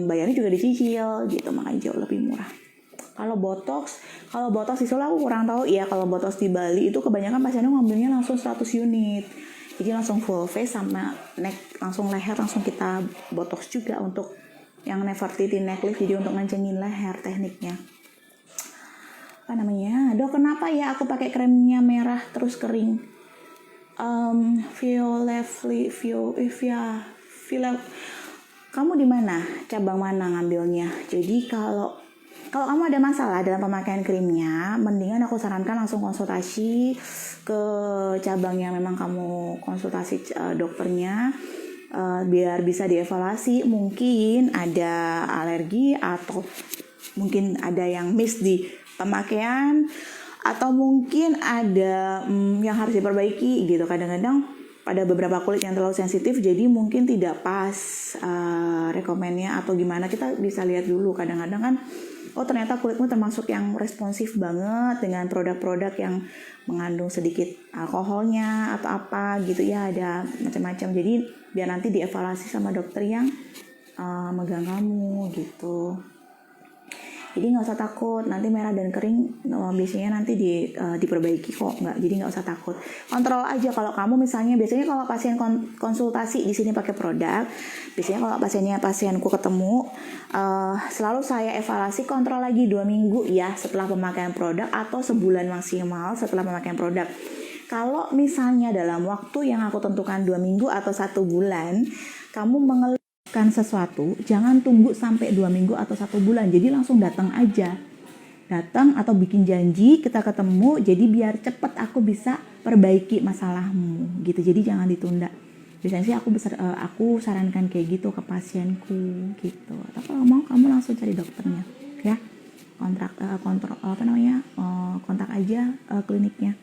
Bayarnya juga dicicil gitu, makanya jauh lebih murah. Kalau botox di Solo aku kurang tahu ya. Kalau botox di Bali itu kebanyakan pasiennya ngambilnya langsung 100 unit. Jadi langsung full face sama neck, langsung leher langsung kita botox juga untuk yang Nefertiti neck lift, jadi untuk ngancengin leher tekniknya. Apa namanya? Dok, kenapa ya aku pakai kremnya merah terus kering? Kamu di mana? Cabang mana ngambilnya? Jadi kalau kamu ada masalah dalam pemakaian krimnya, mendingan aku sarankan langsung konsultasi ke cabang yang memang kamu konsultasi dokternya, biar bisa dievaluasi. Mungkin ada alergi atau mungkin ada yang miss di pemakaian, atau mungkin ada yang harus diperbaiki gitu. Kadang-kadang pada beberapa kulit yang terlalu sensitif, jadi mungkin tidak pas rekomennya atau gimana, kita bisa lihat dulu. Kadang-kadang kan oh ternyata kulitmu termasuk yang responsif banget dengan produk-produk yang mengandung sedikit alkoholnya atau apa gitu ya, ada macam-macam. Jadi biar nanti dievaluasi sama dokter yang megang kamu gitu. Jadi nggak usah takut, nanti merah dan kering biasanya nanti diperbaiki kok, jadi nggak usah takut. Kontrol aja kalau kamu misalnya, biasanya kalau pasien konsultasi di sini pakai produk, biasanya kalau pasienku ketemu, selalu saya evaluasi kontrol lagi 2 minggu ya setelah pemakaian produk atau sebulan maksimal setelah pemakaian produk. Kalau misalnya dalam waktu yang aku tentukan 2 minggu atau 1 bulan, kamu mengeluhkan sesuatu, jangan tunggu sampai 2 minggu atau 1 bulan. Jadi langsung datang aja. Datang atau bikin janji, kita ketemu, jadi biar cepet aku bisa perbaiki masalahmu gitu. Jadi jangan ditunda. Biasanya sih aku sarankan kayak gitu ke pasienku gitu. Atau kalau mau kamu langsung cari dokternya ya. Kontak aja kliniknya.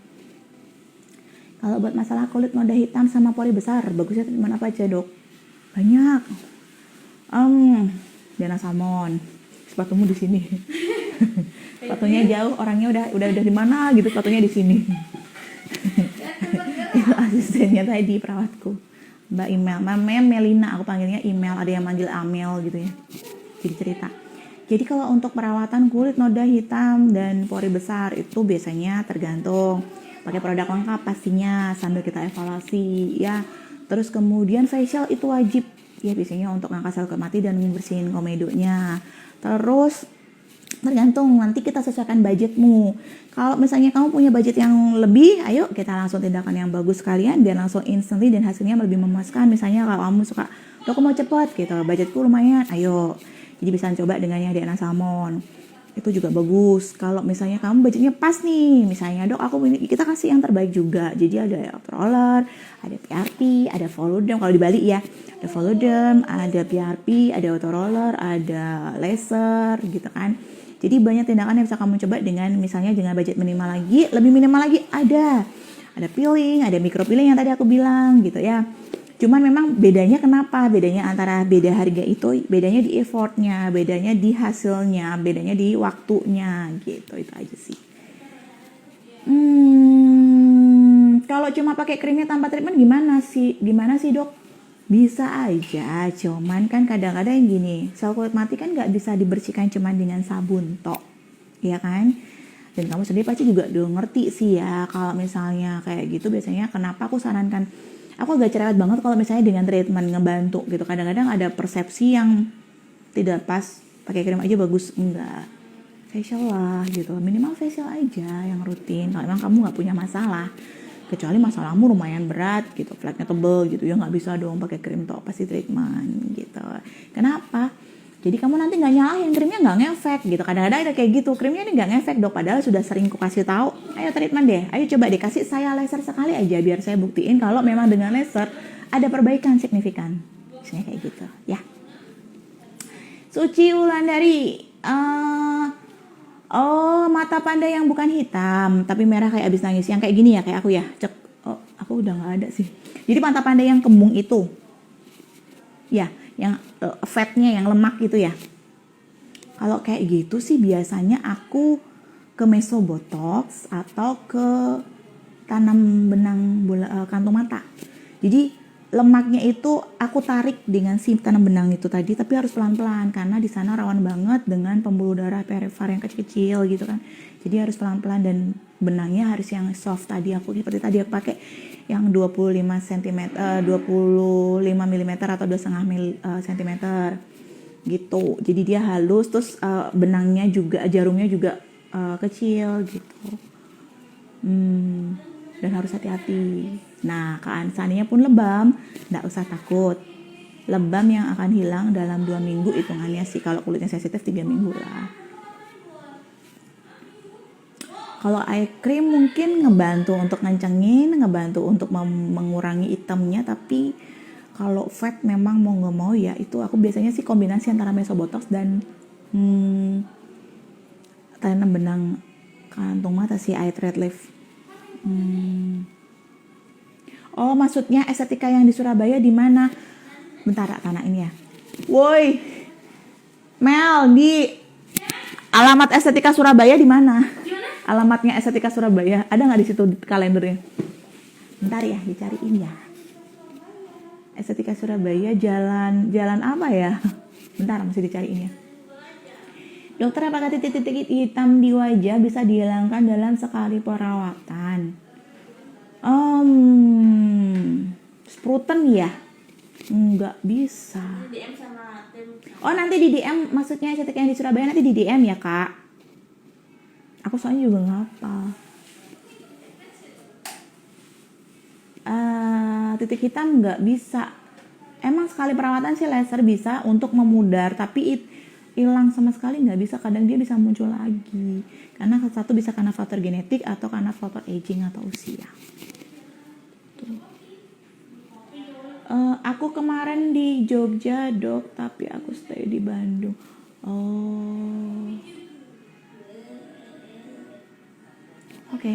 Kalau buat masalah kulit noda hitam sama pori besar, bagusnya treatment apa aja, Dok? Banyak. Dana Salmon. Sepatumu di sini. Sepatunya jauh, orangnya udah di mana gitu, sepatunya di sini. Itu asistennya tadi, perawatku. Mbak Email, namanya Melina, aku panggilnya Email, ada yang manggil Amel gitu ya. Jadi cerita. Jadi kalau untuk perawatan kulit noda hitam dan pori besar itu biasanya tergantung. Pakai produk lengkap pastinya sambil kita evaluasi ya. Terus kemudian facial itu wajib ya, biasanya untuk ngangkat sel kulit mati dan bersihin komedonya. Terus tergantung, nanti kita sesuaikan budgetmu. Kalau misalnya kamu punya budget yang lebih, ayo kita langsung tindakan yang bagus sekalian biar langsung instantly dan hasilnya lebih memuaskan. Misalnya kalau kamu suka, Dok mau cepet gitu, budgetku lumayan, ayo. Jadi bisa coba dengan yang Dana Salmon. Itu juga bagus. Kalau misalnya kamu budgetnya pas nih, misalnya Dok kita kasih yang terbaik juga. Jadi ada roller, ada PRP, ada Voluderm kalau di Bali ya. Ada Voluderm, ada PRP, ada roller, ada laser gitu kan. Jadi banyak tindakan yang bisa kamu coba dengan misalnya dengan budget minimal lagi, lebih minimal lagi ada peeling, ada micro peeling yang tadi aku bilang gitu ya. Cuman memang bedanya kenapa? Bedanya antara beda harga itu, bedanya di effortnya, bedanya di hasilnya, bedanya di waktunya gitu, itu aja sih. Kalau cuma pakai krimnya tanpa treatment gimana sih Dok? Bisa aja, cuman kan kadang-kadang yang gini, sel kulit mati kan nggak bisa dibersihkan cuman dengan sabun tok, ya kan? Dan kamu sendiri pasti juga udah ngerti sih ya, kalau misalnya kayak gitu biasanya kenapa aku sarankan, aku agak cerewet banget kalau misalnya dengan treatment ngebantu gitu. Kadang-kadang ada persepsi yang tidak pas, pakai krim aja bagus, enggak. Facial lah gitu, minimal facial aja yang rutin. Kalau memang kamu nggak punya masalah, kecuali masalahmu lumayan berat gitu, fleknya tebel gitu ya, nggak bisa dong pakai krim tok, pasti treatment gitu. Kenapa? Jadi kamu nanti nggak nyalahin krimnya nggak ngefek gitu. Kadang-kadang ada kayak gitu, krimnya ini nggak ngefek Dok, padahal sudah sering aku kasih tahu, ayo treatment deh, ayo coba deh kasih saya laser sekali aja biar saya buktiin kalau memang dengan laser ada perbaikan signifikan. Misalnya kayak gitu ya. Suci Wulandari, mata panda yang bukan hitam tapi merah kayak abis nangis, yang kayak gini ya, kayak aku ya. Aku udah nggak ada sih. Jadi mata panda yang kembung itu, ya, yang fatnya, yang lemak gitu ya. Kalau kayak gitu sih biasanya aku ke mesobotox atau ke tanam benang kantung mata. Jadi lemaknya itu aku tarik dengan si tanam benang itu tadi, tapi harus pelan-pelan karena di sana rawan banget dengan pembuluh darah perifer yang kecil-kecil gitu kan. Jadi harus pelan-pelan dan benangnya harus yang soft tadi, aku seperti tadi aku pakai yang 25 cm, 25 mm atau 2,5 cm gitu. Jadi dia halus, terus benangnya juga, jarumnya juga kecil gitu. Dan harus hati-hati. Nah, keansaninya pun lebam, nggak usah takut. Lebam yang akan hilang dalam 2 minggu hitungannya sih. Kalau kulitnya sensitif 3 minggu lah. Kalau eye cream mungkin ngebantu untuk ngencengin, ngebantu untuk mengurangi hitamnya, tapi kalau fat memang mau nggak mau ya itu aku biasanya sih kombinasi antara mesobotox dan tanam benang kantung mata sih, eye thread lift. Oh, maksudnya estetika yang di Surabaya di mana? Bentar, tanah ini ya. Woi, Mel, Alamat Estetika Surabaya di mana? Gimana? Alamatnya Estetika Surabaya ada nggak di situ kalendernya? Bentar ya, dicariin ya. Estetika Surabaya jalan apa ya? Bentar, masih dicariin ya. Dokter, apakah titik-titik hitam di wajah bisa dihilangkan dalam sekali perawatan? Spruten ya? Nggak bisa. DM sama tim. Oh, nanti di DM, maksudnya estetika yang di Surabaya nanti di DM ya, Kak? Aku soalnya juga nggak hafal. Titik hitam nggak bisa. Emang sekali perawatan sih laser bisa untuk memudar, tapi hilang sama sekali nggak bisa. Kadang dia bisa muncul lagi karena satu bisa karena faktor genetik atau karena faktor aging atau usia. Tuh. Aku kemarin di Jogja, Dok, tapi aku stay di Bandung. Oh, oke.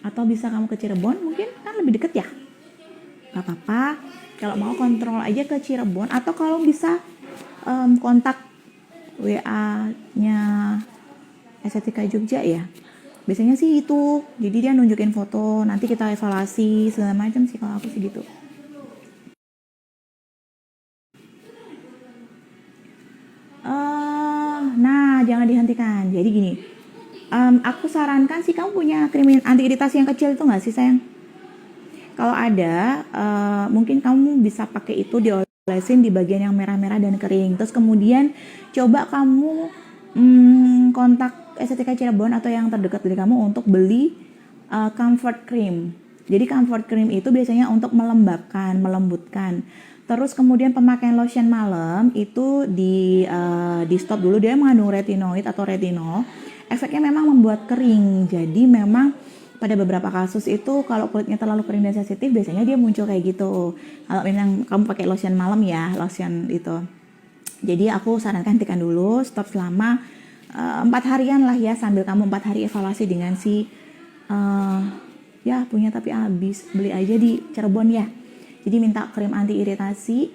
Atau bisa kamu ke Cirebon, mungkin kan lebih deket ya. Gak apa-apa. Kalau mau kontrol aja ke Cirebon, atau kalau bisa kontak WA-nya Estetika Jogja ya. Biasanya sih itu. Jadi dia nunjukin foto, nanti kita evaluasi segala macam sih kalau aku sih gitu. Nah, jangan dihentikan. Jadi gini, aku sarankan sih kamu punya krim anti iritasi yang kecil itu nggak sih sayang? Kalau ada, mungkin kamu bisa pakai itu diolesin di bagian yang merah-merah dan kering. Terus kemudian coba kamu kontak Estetika Cirebon atau yang terdekat dari kamu untuk beli comfort cream. Jadi comfort cream itu biasanya untuk melembabkan, melembutkan. Terus kemudian pemakaian lotion malam itu di stop dulu, dia mengandung retinoid atau retinol. Efeknya memang membuat kering. Jadi memang pada beberapa kasus itu kalau kulitnya terlalu kering dan sensitif biasanya dia muncul kayak gitu. Kalau memang kamu pakai lotion malam ya, lotion itu. Jadi aku sarankan hentikan dulu, stop selama 4 harian lah ya, sambil kamu 4 hari evaluasi dengan si ya punya tapi habis, beli aja di Cirebon ya. Jadi minta krim anti iritasi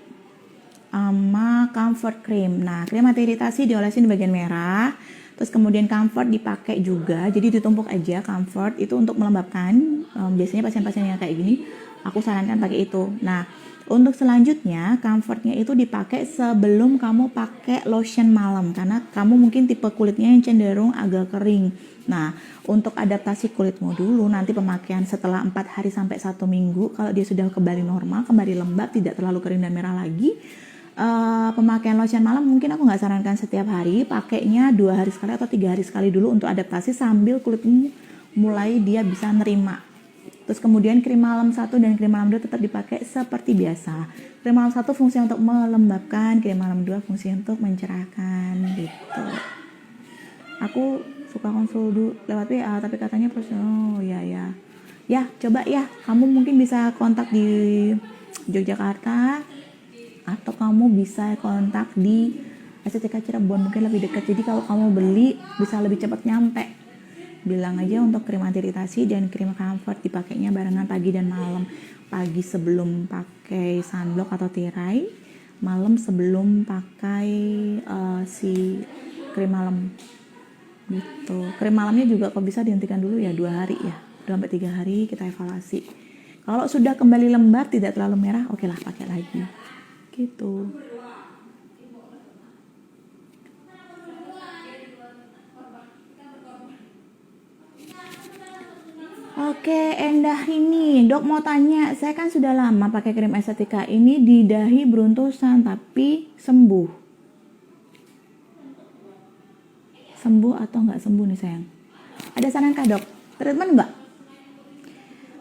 sama comfort cream. Nah, krim anti iritasi diolesin di bagian merah. Terus kemudian comfort dipakai juga, jadi ditumpuk aja comfort itu untuk melembabkan. Biasanya pasien-pasien yang kayak gini, aku sarankan pakai itu. Nah, untuk selanjutnya comfortnya itu dipakai sebelum kamu pakai lotion malam, karena kamu mungkin tipe kulitnya yang cenderung agak kering. Nah, untuk adaptasi kulitmu dulu, nanti pemakaian setelah 4 hari sampai 1 minggu, kalau dia sudah kembali normal, kembali lembab, tidak terlalu kering dan merah lagi. Pemakaian lotion malam mungkin aku nggak sarankan setiap hari, pakainya 2 hari sekali atau 3 hari sekali dulu untuk adaptasi sambil kulitmu mulai dia bisa nerima. Terus kemudian krim malam 1 dan krim malam 2 tetap dipakai seperti biasa. Krim malam 1 fungsinya untuk melembabkan, krim malam 2 fungsinya untuk mencerahkan gitu. Aku suka konsul dulu lewat WA tapi katanya oh ya coba ya, kamu mungkin bisa kontak di Yogyakarta atau kamu bisa kontak di Estetika Cirebon, mungkin lebih dekat. Jadi kalau kamu beli bisa lebih cepat nyampe. Bilang aja untuk krim anti iritasi dan krim comfort dipakainya barengan pagi dan malam. Pagi sebelum pakai sunblock atau tirai, malam sebelum pakai si krim malam gitu. Krim malamnya juga kalau bisa dihentikan dulu ya 2 hari ya, 2 sampai 3 hari kita evaluasi. Kalau sudah kembali lembab tidak terlalu merah, oke lah pakai lagi gitu. Oke, Endah ini, Dok mau tanya, saya kan sudah lama pakai krim estetika ini di dahi beruntusan tapi sembuh. Sembuh atau nggak sembuh nih sayang? Ada saran kah Dok? Treatment nggak?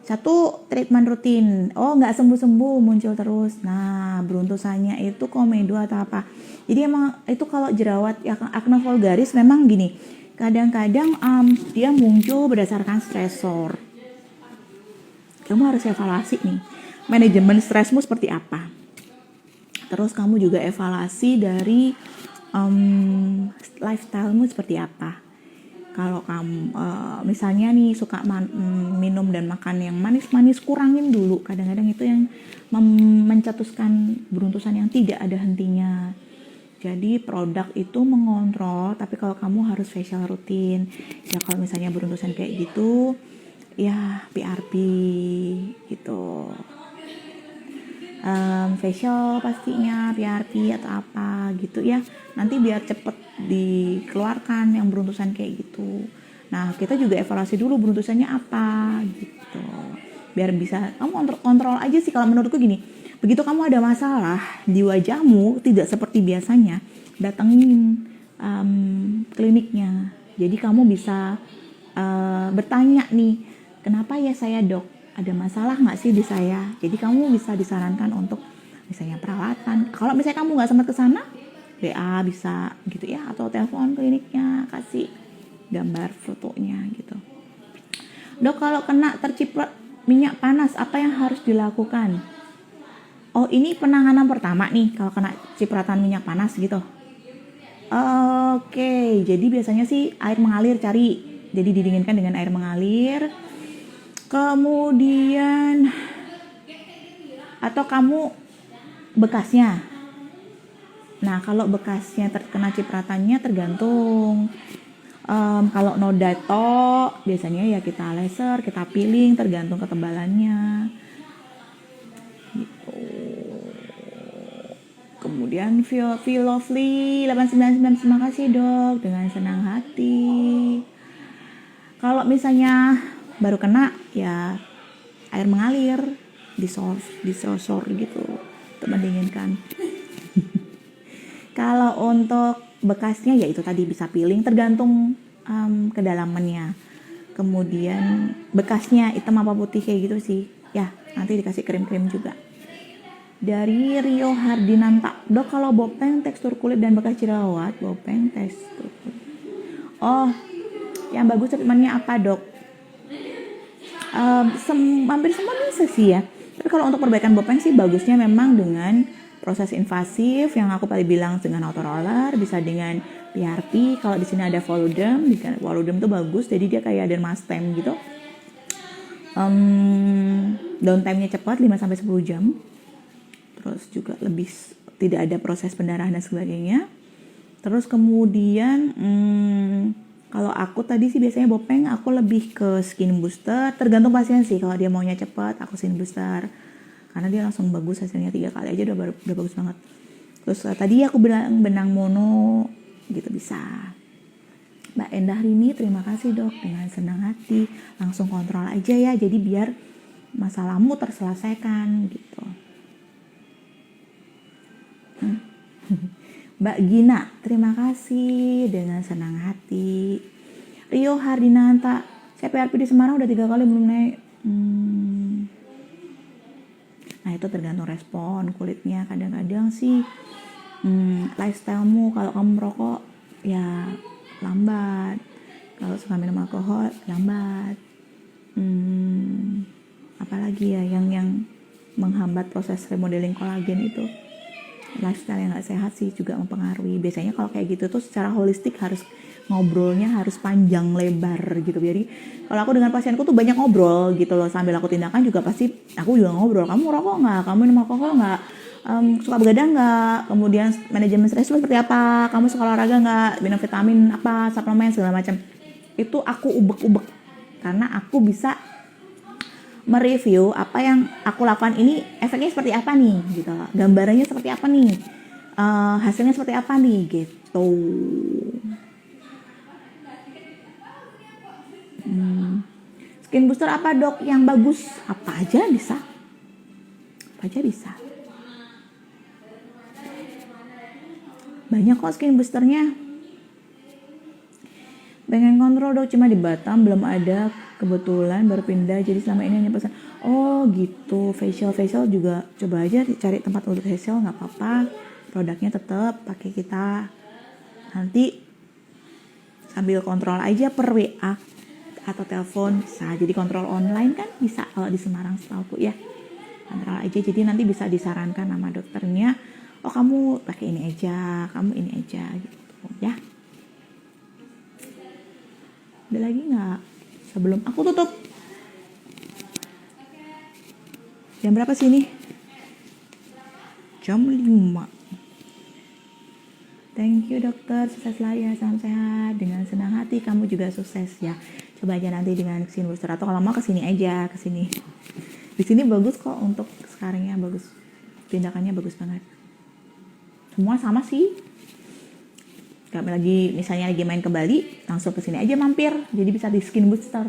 1, treatment rutin. Oh, nggak sembuh-sembuh, muncul terus. Nah, beruntusannya itu komedo atau apa? Jadi emang itu kalau jerawat acne vulgaris memang gini. Kadang-kadang dia muncul berdasarkan stresor. Kamu harus evaluasi nih, manajemen stresmu seperti apa. Terus kamu juga evaluasi dari lifestylemu seperti apa. Kalau kamu misalnya nih suka minum dan makan yang manis-manis, kurangin dulu. Kadang-kadang itu yang mencetuskan beruntusan yang tidak ada hentinya. Jadi produk itu mengontrol, tapi kalau kamu harus facial rutin. Ya kalau misalnya beruntusan kayak gitu, ya PRP gitu. Facial pastinya PRP atau apa gitu ya. Nanti biar cepet dikeluarkan yang beruntusan kayak gitu. Nah kita juga evaluasi dulu beruntusannya apa gitu. Biar bisa kamu kontrol aja sih kalau menurutku gini. Begitu kamu ada masalah di wajahmu tidak seperti biasanya, datengin kliniknya. Jadi kamu bisa bertanya nih, kenapa ya saya dok? Ada masalah nggak sih di saya? Jadi kamu bisa disarankan untuk misalnya perawatan. Kalau misalnya kamu nggak sempat ke sana, WA bisa gitu ya, atau telepon kliniknya, kasih gambar fotonya gitu. Dok, kalau kena terciprat minyak panas, apa yang harus dilakukan? Oh, ini penanganan pertama nih kalau kena cipratan minyak panas gitu. Oke, jadi biasanya sih air mengalir cari. Jadi didinginkan dengan air mengalir. Kemudian atau kamu bekasnya. Nah, kalau bekasnya terkena cipratannya tergantung. Kalau noda tok, biasanya ya kita laser, kita peeling, tergantung ketebalannya. Gitu. Kemudian feel lovely 899, terima kasih dok, dengan senang hati. Kalau misalnya baru kena ya air mengalir, disosor gitu untuk mendinginkan. Kalau untuk bekasnya ya itu tadi bisa peeling, tergantung kedalamannya. Kemudian bekasnya hitam apa putih kayak gitu sih ya, nanti dikasih krim-krim juga. Dari Rio Hardinanta, dok kalau bopeng tekstur kulit dan bekas jerawat, bopeng tekstur kulit. Oh, yang bagus treatmentnya apa dok? Hampir semua bisa sih ya. Tapi kalau untuk perbaikan bopeng sih bagusnya memang dengan proses invasif yang aku tadi bilang, dengan autoroller, bisa dengan PRP. Kalau di sini ada Voluderm, Voluderm tuh bagus, jadi dia kayak dermastem gitu. Downtime-nya cepat 5-10 jam. Terus juga lebih tidak ada proses pendarahan dan sebagainya. Terus kemudian kalau aku tadi sih biasanya bopeng aku lebih ke skin booster, tergantung pasien sih. Kalau dia maunya cepat aku skin booster karena dia langsung bagus, hasilnya 3 kali aja udah bagus banget. Terus tadi aku bilang benang mono gitu bisa. Mbak Endah Rini, terima kasih dok, dengan senang hati. Langsung kontrol aja ya, jadi biar masalahmu terselesaikan gitu. Mbak Gina, terima kasih, dengan senang hati. Rio Hardinanta, saya PRP di Semarang udah 3 kali belum naik. Nah itu tergantung respon kulitnya. Kadang-kadang sih lifestylemu, kalau kamu merokok ya lambat, kalau suka minum alkohol lambat. Apalagi ya yang menghambat proses remodeling kolagen itu. Lifestyle yang gak sehat sih juga mempengaruhi. Biasanya kalau kayak gitu tuh secara holistik harus ngobrolnya harus panjang lebar gitu. Jadi kalau aku dengan pasienku tuh banyak ngobrol gitu loh, sambil aku tindakan juga pasti aku juga ngobrol. Kamu rokok nggak? Kamu minum alkohol nggak? Suka begadang nggak? Kemudian manajemen stres seperti apa? Kamu suka olahraga nggak? Minum vitamin apa? Suplemen segala macam. Itu aku ubek-ubek karena aku bisa mereview apa yang aku lakukan ini efeknya seperti apa nih gitu, gambarannya seperti apa nih, hasilnya seperti apa nih gitu. Skin booster apa dok yang bagus? Apa aja bisa, banyak kok skin boosternya. Pengen kontrol dok, cuma di Batam belum ada, kebetulan baru pindah, jadi selama ini hanya pesan. Oh gitu, facial juga coba aja cari tempat untuk facial, nggak apa-apa, produknya tetap pakai kita. Nanti sambil kontrol aja per WA atau telepon bisa, jadi kontrol online kan bisa kalau di Semarang setahu ya, kontrol aja. Jadi nanti bisa disarankan sama dokternya, oh kamu pakai ini aja, kamu ini aja gitu ya. Ada lagi nggak sebelum aku tutup? Jam berapa sih ini? Jam 5. Thank you dokter, sukses selalu ya, salam sehat. Dengan senang hati kamu juga sukses ya. Coba aja nanti dengan vaksin booster atau kalau mau kesini aja, kesini. Di sini bagus kok untuk sekarangnya, bagus. Tindakannya bagus banget. Semua sama sih. Kami lagi misalnya lagi main ke Bali, langsung kesini aja mampir. Jadi bisa di skin booster.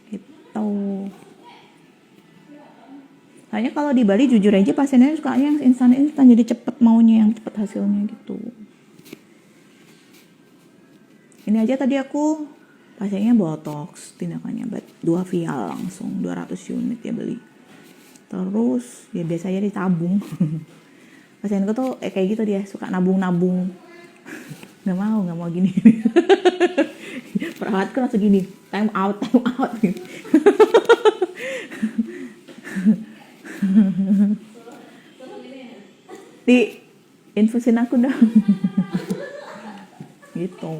Gitu. Soalnya kalau di Bali jujur aja pasiennya sukanya yang instan-instan, jadi cepet maunya yang cepet hasilnya gitu. Ini aja tadi aku pasiennya botox, tindakannya 2 vial langsung 200 unit ya beli. Terus ya biasanya ditabung. Pasienku tuh kayak gitu, dia suka nabung-nabung. nggak mau gini. Perawatku langsung gini, time out. Di infusin aku dong. Gitu.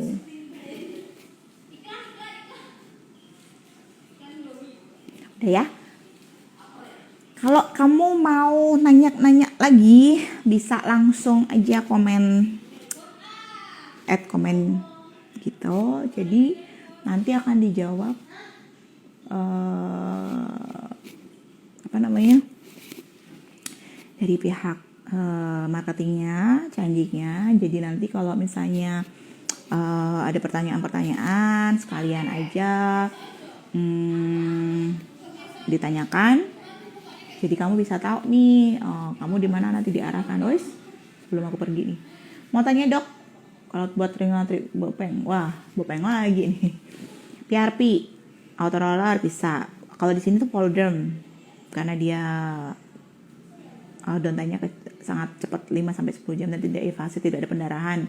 Udah ya. Kalau kamu mau nanya-nanya lagi, bisa langsung aja komen gitu. Jadi nanti akan dijawab dari pihak marketingnya, canggihnya. Jadi nanti kalau misalnya ada pertanyaan-pertanyaan, sekalian aja ditanyakan. Jadi kamu bisa tahu nih, kamu di mana nanti diarahkan. Sebelum aku pergi nih, mau tanya dok, kalau buat ringan bopeng, bopeng lagi nih. PRP, autoroller bisa. Kalau di sini tuh Polderm, karena dia dontanya sangat cepat 5-10 jam dan tidak invasif, tidak ada pendarahan.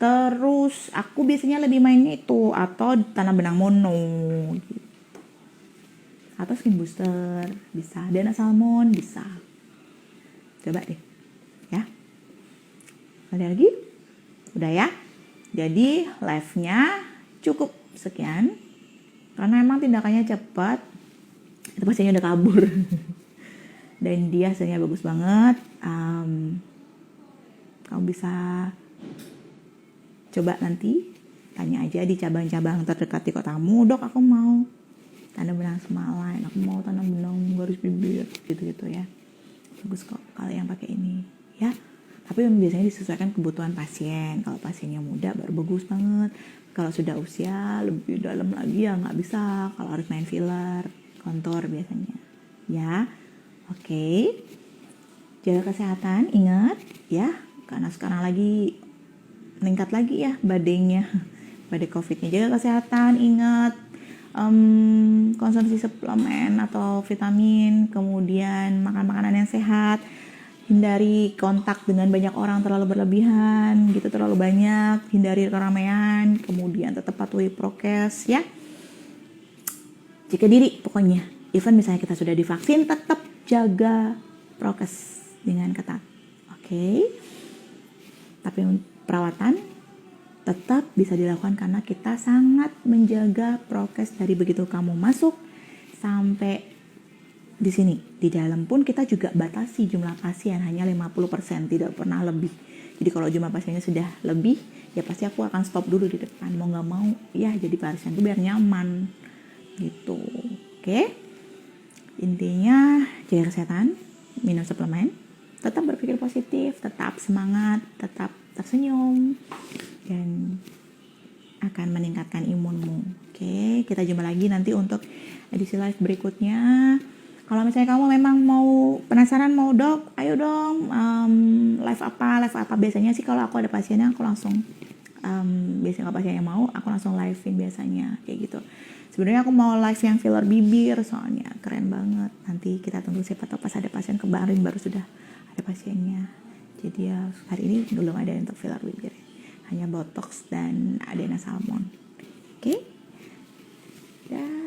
Terus aku biasanya lebih mainnya itu atau tanam benang mono gitu. Atau skin booster bisa, Dana Salmon bisa. Coba deh ya. Ada lagi? Udah ya. Jadi live-nya cukup sekian. Karena emang tindakannya cepat. Itu pasiennya udah kabur. Dan dia hasilnya bagus banget. Kamu bisa coba nanti tanya aja di cabang-cabang terdekat di kotamu. Dok, aku mau tanam benang semalai, aku mau tanam benang garis bibir, gitu-gitu ya. Bagus kok kalau yang pakai ini ya. Tapi biasanya disesuaikan kebutuhan pasien. Kalau pasiennya muda baru bagus banget. Kalau sudah usia lebih dalam lagi ya nggak bisa. Kalau harus main filler, kontur biasanya ya. Oke. Jaga kesehatan, ingat ya, karena sekarang lagi meningkat lagi ya badainya, badai COVID-nya. Jaga kesehatan, ingat konsumsi suplemen atau vitamin, kemudian makan makanan yang sehat, hindari kontak dengan banyak orang terlalu berlebihan gitu, terlalu banyak, hindari keramaian, kemudian tetap patuhi prokes ya. Jaga diri pokoknya, even misalnya kita sudah divaksin, tetap jaga prokes dengan ketat. Oke. Tapi perawatan tetap bisa dilakukan karena kita sangat menjaga prokes dari begitu kamu masuk sampai di sini. Di dalam pun kita juga batasi jumlah pasien hanya 50%, tidak pernah lebih. Jadi kalau jumlah pasiennya sudah lebih, ya pasti aku akan stop dulu di depan. Mau nggak mau, ya jadi pasien itu biar nyaman gitu. Oke? Intinya jaga kesehatan, minum suplemen, tetap berpikir positif, tetap semangat, tetap tersenyum, dan akan meningkatkan imunmu. Oke, kita jumpa lagi nanti untuk edisi live berikutnya. Kalau misalnya kamu memang mau penasaran, mau dok, ayo dong live apa biasanya sih kalau aku ada pasiennya aku langsung biasanya kalau pasiennya mau aku langsung live-in biasanya kayak gitu. Sebenarnya aku mau live yang filler bibir soalnya keren banget. Nanti kita tunggu siapa tahu pas ada pasien, kemarin baru sudah ada pasiennya. Jadi ya hari ini belum ada untuk filler bibir. Hanya botox dan Dana Salmon. Oke? Dah.